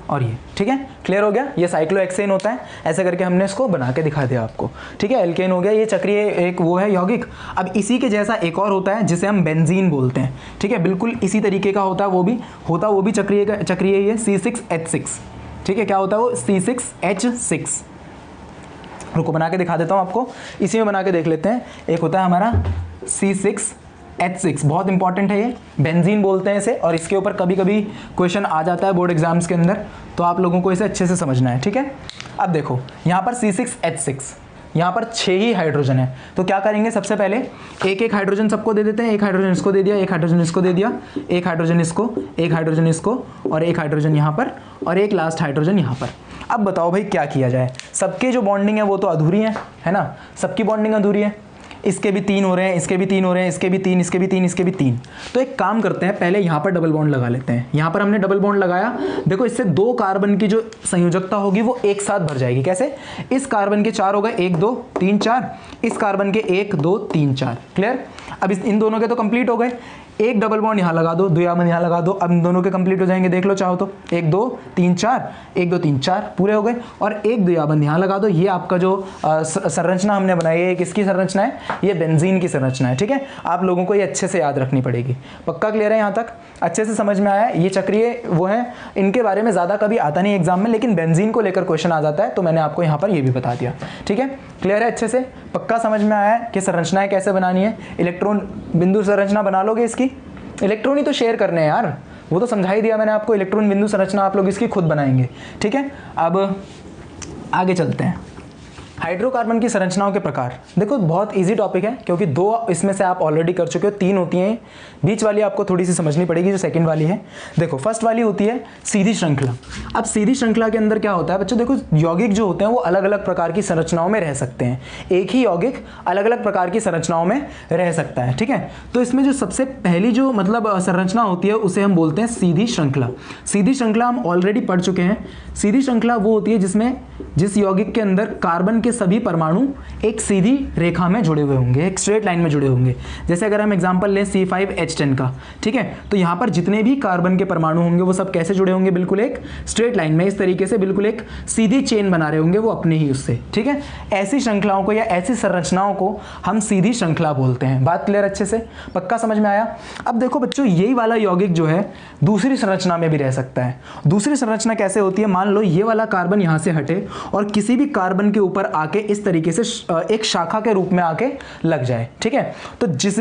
और ये, ठीक है। क्लियर हो गया, ये साइक्लोहेक्सेन होता है। ऐसे करके हमने इसको बना के दिखा दिया आपको, ठीक है। एल्केन हो गया, ये चक्रीय एक वो है यौगिक। अब इसी के जैसा एक और होता है जिसे हम बेंजीन बोलते हैं, ठीक है। बिल्कुल इसी तरीके का होता है, वो भी चक्रीय ही है, C6H6, ठीक है। क्या होता है वो, C6H6। रुको बना के दिखा देता हूँ आपको, इसी में बना के देख लेते हैं। एक होता है हमारा C6H6, बहुत इंपॉर्टेंट है ये, बेंजीन बोलते हैं इसे। और इसके ऊपर कभी कभी क्वेश्चन आ जाता है बोर्ड एग्जाम्स के अंदर, तो आप लोगों को इसे अच्छे से समझना है, ठीक है। अब देखो यहाँ पर C6H6, यहाँ पर 6 ही हाइड्रोजन है, तो क्या करेंगे, सबसे पहले एक हाइड्रोजन सबको दे देते हैं। एक हाइड्रोजन इसको दे दिया, एक हाइड्रोजन इसको दे दिया, एक हाइड्रोजन इसको, एक हाइड्रोजन इसको, और एक हाइड्रोजन यहाँ पर, और एक लास्ट हाइड्रोजन यहाँ पर। अब बताओ भाई क्या किया जाए, सबके जो बॉन्डिंग है वो तो अधूरी है ना, सबकी बॉन्डिंग अधूरी है। इसके भी 3 हो रहे हैं, इसके भी 3 हो रहे हैं, इसके भी 3, इसके भी 3, इसके भी 3। तो एक काम करते हैं, पहले यहाँ पर डबल बॉन्ड लगा लेते हैं। यहाँ पर हमने डबल बॉन्ड लगाया, देखो इससे 2 कार्बन की जो संयोजकता होगी वो एक साथ भर जाएगी। कैसे, इस कार्बन के 4 हो गए, 1 2 3 4, इस कार्बन के 1 2 3 4, क्लियर। अब इन दोनों के तो कंप्लीट हो गए। एक डबल बॉन्ड यहाँ लगा दो, 2 आबंध यहाँ लगा दो, अब इन दोनों के कंप्लीट हो जाएंगे, देख लो चाहो तो। 1 2 3 4, 1 2 3 4 पूरे हो गए, और एक 2 आबंध यहाँ लगा दो। ये आपका जो संरचना हमने बनाई है, ये किसकी संरचना है, ये बेंजीन की संरचना है, ठीक है। आप लोगों को ये अच्छे से याद रखनी पड़ेगी। पक्का क्लियर है, यहाँ तक अच्छे से समझ में आया। ये चक्रीय वो है, इनके बारे में ज़्यादा कभी आता नहीं एग्जाम में, लेकिन बेंजीन को लेकर क्वेश्चन आ जाता है, तो मैंने आपको यहाँ पर ये भी बता दिया, ठीक है। क्लियर है, अच्छे से पक्का समझ में आया है कि संरचनाएं कैसे बनानी है। इलेक्ट्रॉन बिंदु संरचना बना लोगे इसकी, इलेक्ट्रॉन ही तो शेयर करने हैं यार, वो तो समझा ही दिया मैंने आपको। इलेक्ट्रॉन बिंदु संरचना आप लोग इसकी खुद बनाएंगे, ठीक है। अब आगे चलते हैं, हाइड्रोकार्बन की संरचनाओं के प्रकार। देखो बहुत इजी टॉपिक है, क्योंकि 2 इसमें से आप ऑलरेडी कर चुके हो, 3 होती हैं, बीच वाली आपको थोड़ी सी समझनी पड़ेगी जो सेकंड वाली है। देखो फर्स्ट वाली होती है सीधी श्रृंखला। अब सीधी श्रृंखला के अंदर क्या होता है बच्चों, देखो यौगिक जो होते हैं वो अलग अलग प्रकार की संरचनाओं में रह सकते हैं। एक ही यौगिक अलग अलग प्रकार की संरचनाओं में रह सकता है, ठीक है। तो इसमें जो सबसे पहली जो मतलब संरचना होती है उसे हम बोलते हैं सीधी श्रृंखला। सीधी श्रृंखला हम ऑलरेडी पढ़ चुके हैं। सीधी श्रृंखला वो होती है जिसमें जिस यौगिक के अंदर कार्बन के सभी परमाणु एक सीधी रेखा में जुड़े हुए होंगे, एक स्ट्रेट लाइन में जुड़े होंगे। जैसे अगर हम एग्जांपल लें C5H10 का, ठीक है, तो यहाँ पर जितने भी कार्बन के परमाणु होंगे वो सब कैसे जुड़े होंगे, बिल्कुल एक स्ट्रेट लाइन में, इस तरीके से बिल्कुल एक सीधी चेन बना रहे होंगे वो अपने ही उससे, ठीक है। ऐसी श्रृंखलाओं को या ऐसी संरचनाओं को हम सीधी श्रृंखला बोलते हैं। बात क्लियर, अच्छे से पक्का समझ में आया। अब देखो बच्चों, यही वाला यौगिक जो है दूसरी संरचना में भी रह सकता है। दूसरी संरचना कैसे होती है, मान लो ये वाला कार्बन यहाँ से हटे और किसी भी कार्बन के ऊपर आके इस तरीके से एक शाखा के रूप में आके लग जाए, ठीक है। तो जिस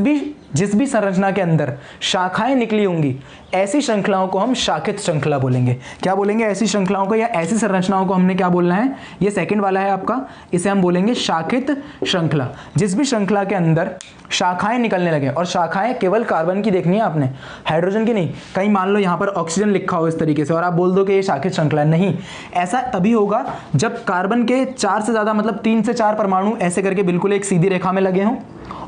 भी संरचना के अंदर शाखाएं निकली होंगी ऐसी श्रृंखलाओं को हम शाखित श्रृंखला बोलेंगे। क्या बोलेंगे, ऐसी श्रृंखलाओं को या ऐसी संरचनाओं को हमने क्या बोलना है, ये सेकंड वाला है आपका, इसे हम बोलेंगे शाखित श्रृंखला। जिस भी श्रृंखला के अंदर शाखाएं निकलने लगे, और शाखाएं केवल कार्बन की देखनी है आपने, हाइड्रोजन की नहीं। कहीं मान लो यहाँ पर ऑक्सीजन लिखा हो इस तरीके से और आप बोल दो कि ये शाखित श्रृंखला, नहीं। ऐसा तभी होगा जब कार्बन के 4 से ज़्यादा मतलब 3 से 4 परमाणु ऐसे करके बिल्कुल एक सीधी रेखा में लगे हों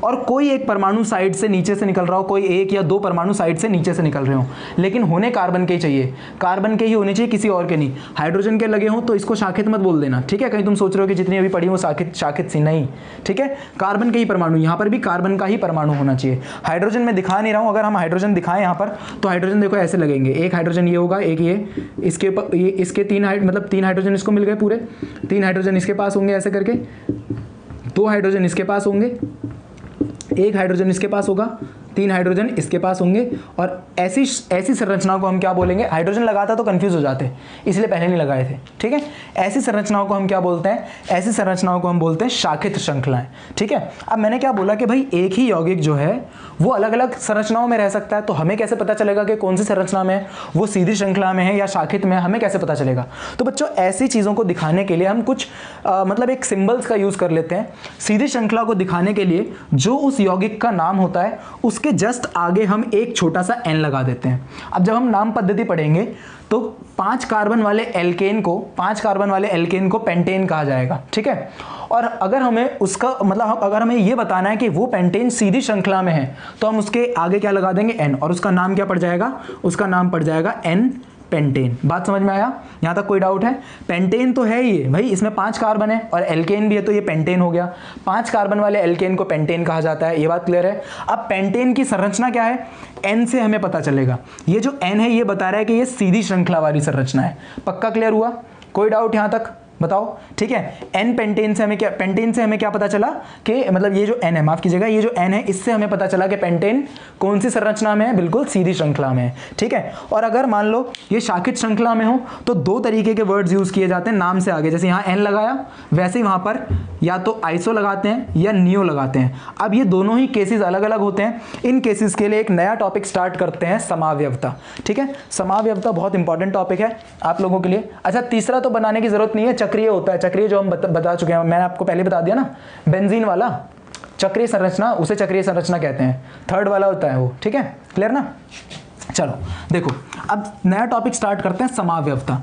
और कोई एक परमाणु साइड से नीचे से निकल रहा हो, कोई एक या दो परमाणु साइड से नीचे से निकल रहे हो, लेकिन होने कार्बन के ही चाहिए, कार्बन के ही होने चाहिए, किसी और के नहीं। हाइड्रोजन के लगे हो तो इसको शाखित मत बोल देना, ठीक है, कहीं तुम सोच रहे हो कि जितनी अभी पढ़ी वो शाखित सी, नहीं, ठीक है, कार्बन के ही परमाणु, यहाँ पर भी कार्बन का ही परमाणु होना चाहिए। हाइड्रोजन में दिखा नहीं रहा हूँ, अगर हम हाइड्रोजन दिखाएं यहाँ पर तो हाइड्रोजन देखो ऐसे लगेंगे, एक हाइड्रोजन ये होगा, एक ये, इसके तीन हाइड्रोजन इसको मिल गए पूरे, 3 हाइड्रोजन इसके पास होंगे ऐसे करके, 2 हाइड्रोजन इसके पास होंगे, 1 हाइड्रोजन इसके पास होगा, 3 हाइड्रोजन इसके पास होंगे, और ऐसी संरचनाओं को हम क्या बोलेंगे, हाइड्रोजन लगाता तो कंफ्यूज हो जाते, इसलिए पहले नहीं लगाए थे, ठीक है। ऐसी संरचनाओं को हम क्या बोलते हैं, ऐसी संरचनाओं को हम बोलते हैं शाखित श्रृंखलाएं, ठीक है। अब मैंने क्या बोला कि भाई एक ही यौगिक जो है वो अलग अलग संरचनाओं में रह सकता है, तो हमें कैसे पता चलेगा कि कौन सी संरचना में है, वो सीधी श्रृंखला में है या शाखित में है, हमें कैसे पता चलेगा। तो बच्चों ऐसी चीज़ों को दिखाने के लिए हम कुछ मतलब एक सिंबल्स का यूज़ कर लेते हैं। सीधी श्रृंखला को दिखाने के लिए जो उस यौगिक का नाम होता है उसके जस्ट आगे हम एक छोटा सा n लगा देते हैं। अब जब हम नाम पद्धति पढ़ेंगे तो 5 कार्बन वाले एल्केन को पेंटेन कहा जाएगा, ठीक है। और अगर हमें उसका मतलब अगर हमें ये बताना है कि वो पेंटेन सीधी श्रृंखला में है तो हम उसके आगे क्या लगा देंगे, n, और उसका नाम क्या पड़ जाएगा, उसका नाम पड़ जाएगा n पेंटेन। बात समझ में आया, यहाँ तक कोई डाउट है। पेंटेन तो है ये भाई, इसमें 5 कार्बन है और एल्केन भी है तो ये पेंटेन हो गया, 5 कार्बन वाले एल्केन को पेंटेन कहा जाता है, ये बात क्लियर है। अब पेंटेन की संरचना क्या है, n से हमें पता चलेगा, ये जो n है ये बता रहा है कि ये सीधी श्रृंखला वाली संरचना है। पक्का क्लियर हुआ, कोई डाउट यहाँ तक बताओ, ठीक है। n पेंटेन से हमें क्या पता चला कि मतलब ये जो n है, माफ कीजिएगा, ये जो n है इससे हमें पता चला कि पेंटेन कौन सी संरचना में है, बिल्कुल सीधी श्रृंखला में है, ठीक है। और अगर मान लो ये शाखित श्रृंखला में हो तो 2 तरीके के वर्ड्स यूज किए जाते हैं नाम से आगे, जैसे यहाँ n लगाया वैसे ही वहां पर या तो आइसो लगाते हैं या नियो लगाते हैं। अब ये दोनों ही केसेस अलग अलग होते हैं, इन केसेस के लिए एक नया टॉपिक स्टार्ट करते हैं, समावयवता, ठीक है। समावयवता बहुत इंपॉर्टेंट टॉपिक है आप लोगों के लिए। अच्छा, तीसरा तो बनाने की जरूरत नहीं है, चक्रीय होता है, चक्रीय जो हम बता चुके हैं, मैंने आपको पहले बता दिया ना, बेंजीन वाला चक्रीय संरचना, उसे चक्रीय संरचना कहते हैं, 3rd वाला होता है वो, ठीक है, क्लियर ना। चलो देखो अब नया टॉपिक स्टार्ट करते हैं, समावयवता।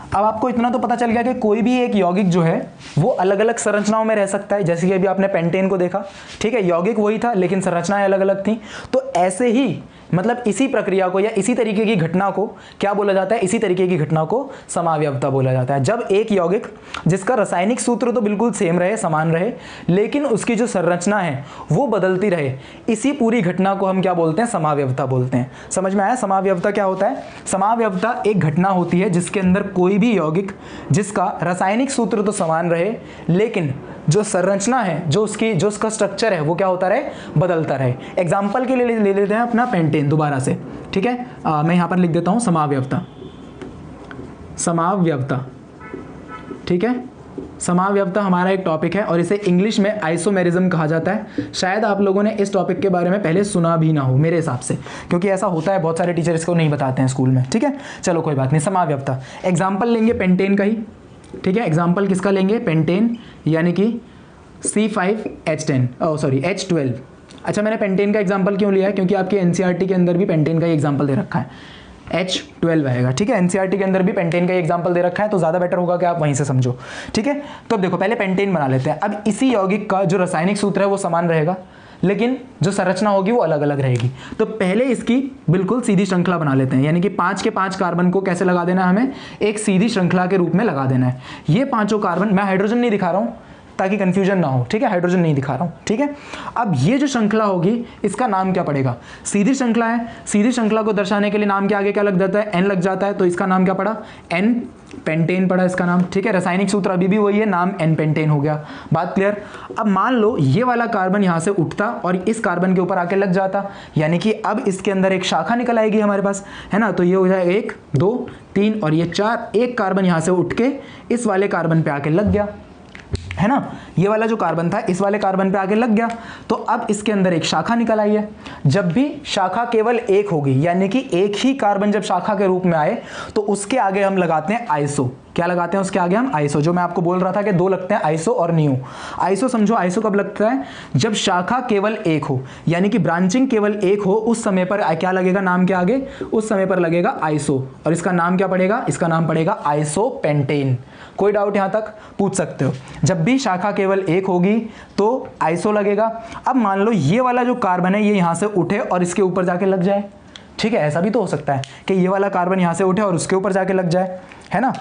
अब आपको इतना तो पता चल गया कि कोई भी एक यौगिक जो है वो अलग अलग संरचनाओं में रह सकता है, जैसे कि अभी आपने पेंटेन को देखा, ठीक है, यौगिक वही था लेकिन संरचनाएं अलग अलग थी। तो ऐसे ही मतलब इसी प्रक्रिया को या इसी तरीके की घटना को क्या बोला जाता है, इसी तरीके की घटना को समावयवता बोला जाता है। जब एक यौगिक जिसका रासायनिक सूत्र तो बिल्कुल सेम रहे, समान रहे, लेकिन उसकी जो संरचना है वो बदलती रहे, इसी पूरी घटना को हम क्या बोलते हैं, समावयवता बोलते हैं। समझ में आया समावयवता क्या होता है। समावयवता एक घटना होती है जिसके अंदर कोई भी यौगिक जिसका रासायनिक सूत्र तो समान रहे लेकिन जो संरचना है, जो उसका स्ट्रक्चर है वो क्या होता रहे, बदलता रहे। एग्जाम्पल के लिए ले लेते हैं अपना पेंटेन दोबारा से, ठीक है। मैं यहाँ पर लिख देता हूँ समावयवता, ठीक है। समावयवता हमारा एक टॉपिक है और इसे इंग्लिश में आइसोमेरिज्म कहा जाता है। शायद आप लोगों ने इस टॉपिक के बारे में पहले सुना भी ना हो मेरे हिसाब से, क्योंकि ऐसा होता है, बहुत सारे टीचर इसको नहीं बताते हैं स्कूल में, ठीक है। चलो कोई बात नहीं, समावयवता एग्जाम्पल लेंगे पेंटेन का ही, ठीक है। एग्जाम्पल किसका लेंगे, पेंटेन, यानी कि H12। अच्छा, मैंने पेंटेन का एग्जाम्पल क्यों लिया है, क्योंकि आपके एनसीईआरटी के अंदर भी पेंटेन का ही एग्जाम्पल दे रखा है, H12 आएगा, ठीक है। एनसीईआरटी के अंदर भी पेंटेन का एग्जाम्पल दे रखा है, तो ज़्यादा बेटर होगा कि आप वहीं से समझो, ठीक है। तो अब देखो पहले पेंटेन बना लेते हैं। अब इसी यौगिक का जो रासायनिक सूत्र है वो समान रहेगा लेकिन जो संरचना होगी वो अलग अलग रहेगी। तो पहले इसकी बिल्कुल सीधी श्रृंखला बना लेते हैं, यानी कि 5 के 5 कार्बन को कैसे लगा देना है, हमें एक सीधी श्रृंखला के रूप में लगा देना है। ये 5 कार्बन, मैं हाइड्रोजन नहीं दिखा रहा हूँ ताकि कंफ्यूजन ना हो, ठीक है, हाइड्रोजन नहीं दिखा रहा हूँ, ठीक है। अब ये जो श्रृंखला होगी इसका नाम क्या पड़ेगा, सीधी श्रृंखला है, सीधी श्रृंखला को दर्शाने के लिए नाम के आगे क्या लग जाता है, n लग जाता है, तो इसका नाम क्या पड़ा, n पेंटेन पड़ा इसका नाम, ठीक है। रासायनिक सूत्र अभी भी वही है, नाम n पेंटेन हो गया, बात क्लियर। अब मान लो ये वाला कार्बन यहाँ से उठता और इस कार्बन के ऊपर आके लग जाता, यानी कि अब इसके अंदर एक शाखा निकल आएगी हमारे पास, है ना। तो ये हो जाए 1 2 3 और ये 4, एक कार्बन यहाँ से उठ के इस वाले कार्बन पे आके लग गया, है ना। ये वाला जो कार्बन था इस वाले कार्बन पे आगे लग गया, तो अब इसके अंदर एक शाखा निकल आई है। जब भी शाखा केवल एक होगी, यानी कि एक ही कार्बन जब शाखा के रूप में आए तो उसके आगे हम लगाते हैं आइसो। क्या लगाते हैं उसके आगे हम, आइसो। जो मैं आपको बोल रहा था कि 2 लगते हैं, आइसो और नियो। आइसो समझो, आइसो कब लगता है, जब शाखा केवल एक हो, यानी कि ब्रांचिंग केवल एक हो, उस समय पर क्या लगेगा नाम के आगे, उस समय पर लगेगा आइसो, और इसका नाम क्या पड़ेगा, इसका नाम पड़ेगा आइसोपेंटेन। कोई डाउट यहाँ तक पूछ सकते हो। जब भी शाखा केवल एक होगी तो आइसो लगेगा। अब मान लो ये वाला जो कार्बन है ये यहाँ से उठे और इसके ऊपर जाके लग जाए, ठीक है, ऐसा भी तो हो सकता है कि ये वाला कार्बन यहाँ से उठे और उसके ऊपर जाके लग जाए, है ना।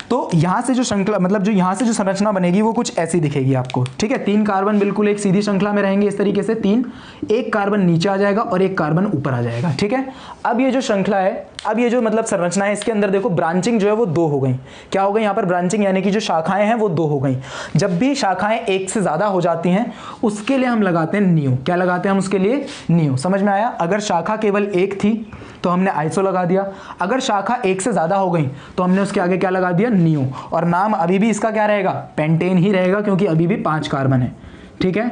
तो यहाँ से जो श्रृंखला मतलब जो यहाँ से जो संरचना बनेगी वो कुछ ऐसी दिखेगी आपको, ठीक है। 3 कार्बन बिल्कुल एक सीधी श्रृंखला में रहेंगे इस तरीके से, 3, एक कार्बन नीचे आ जाएगा और एक कार्बन ऊपर आ जाएगा, ठीक है। अब ये जो श्रृंखला है, अब ये जो मतलब संरचना है, इसके अंदर देखो ब्रांचिंग जो है वो 2 हो गई। क्या हो गई यहाँ पर ब्रांचिंग, यानी कि जो शाखाएं हैं वो 2 हो गई। जब भी शाखाएं एक से ज्यादा हो जाती हैं उसके लिए हम लगाते हैं नियो। क्या लगाते हैं हम उसके लिए, नियो। समझ में आया। अगर शाखा केवल एक थी तो हमने आइसो लगा दिया, अगर शाखा एक से ज्यादा हो गई तो हमने उसके आगे क्या लगा दिया, नियो। और नाम अभी भी इसका क्या रहेगा, पेंटेन ही रहेगा, क्योंकि अभी भी 5 कार्बन है, ठीक है।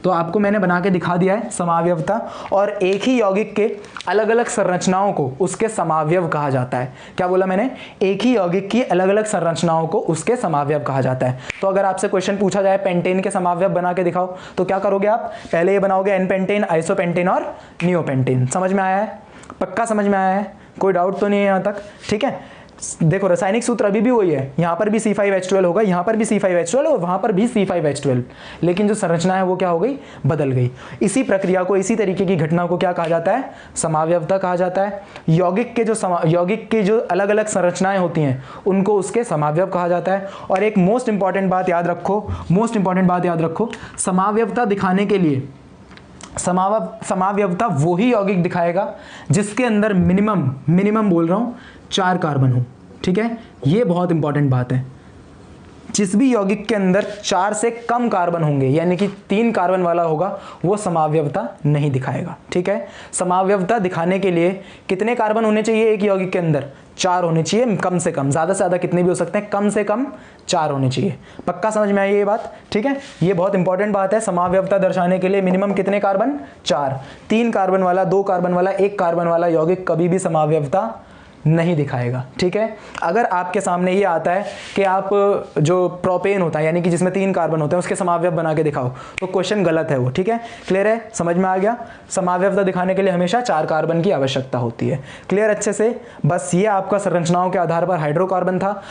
तो आपको मैंने बना के दिखा दिया है समावयवता, और एक ही यौगिक के अलग अलग संरचनाओं को उसके समावयव कहा जाता है। क्या बोला मैंने, एक ही यौगिक की अलग अलग संरचनाओं को उसके समावयव कहा जाता है। तो अगर आपसे क्वेश्चन पूछा जाए पेंटेन के समावयव बना के दिखाओ, तो क्या करोगे आप, पहले ये बनाओगे एन पेंटेन, आइसोपेंटेन और नियोपेंटेन। समझ में आया है, पक्का समझ में आया है, कोई डाउट तो नहीं है यहाँ तक, ठीक है। देखो रासायनिक सूत्र अभी भी वही है, यहाँ पर भी C5H12 होगा, यहाँ पर भी C5H12 और वहाँ पर भी C5H12, लेकिन जो संरचना है वो क्या हो गई, बदल गई। इसी प्रक्रिया को, इसी तरीके की घटना को क्या कहा जाता है, समावयवता कहा जाता है। यौगिक के जो अलग अलग संरचनाएं होती हैं उनको उसके समावयव कहा जाता है। और एक मोस्ट इंपॉर्टेंट बात याद रखो, समावयवता दिखाने के लिए समावयवता वो ही यौगिक दिखाएगा जिसके अंदर मिनिमम बोल रहा हूं 4 कार्बन हो, ठीक है। ये बहुत इंपॉर्टेंट बात है। जिस भी यौगिक के अंदर 4 से कम कार्बन होंगे, यानी कि 3 कार्बन वाला होगा, वो समावयवता नहीं दिखाएगा, ठीक है। समावयवता दिखाने के लिए कितने कार्बन होने चाहिए एक यौगिक के अंदर, 4 होने चाहिए कम से कम, ज्यादा से ज्यादा कितने भी हो सकते हैं, कम से कम 4 होने चाहिए। पक्का समझ में आई ये बात, ठीक है। ये बहुत इंपॉर्टेंट बात है। समावयवता दर्शाने के लिए मिनिमम कितने कार्बन, 4। 3 कार्बन वाला, 2 कार्बन वाला, 1 कार्बन वाला यौगिक कभी भी समावयवता नहीं दिखाएगा, ठीक है। अगर आपके सामने ये आता है कि आप जो प्रोपेन होता है, यानी कि जिसमें 3 कार्बन होते हैं, उसके समावयव बना के दिखाओ, तो क्वेश्चन गलत है वो, ठीक है। क्लियर है, समझ में आ गया। समावयवता दिखाने के लिए हमेशा 4 कार्बन की आवश्यकता होती है। क्लियर अच्छे से। बस ये आपका संरचनाओं के आधार पर हाइड्रोकार्बन था।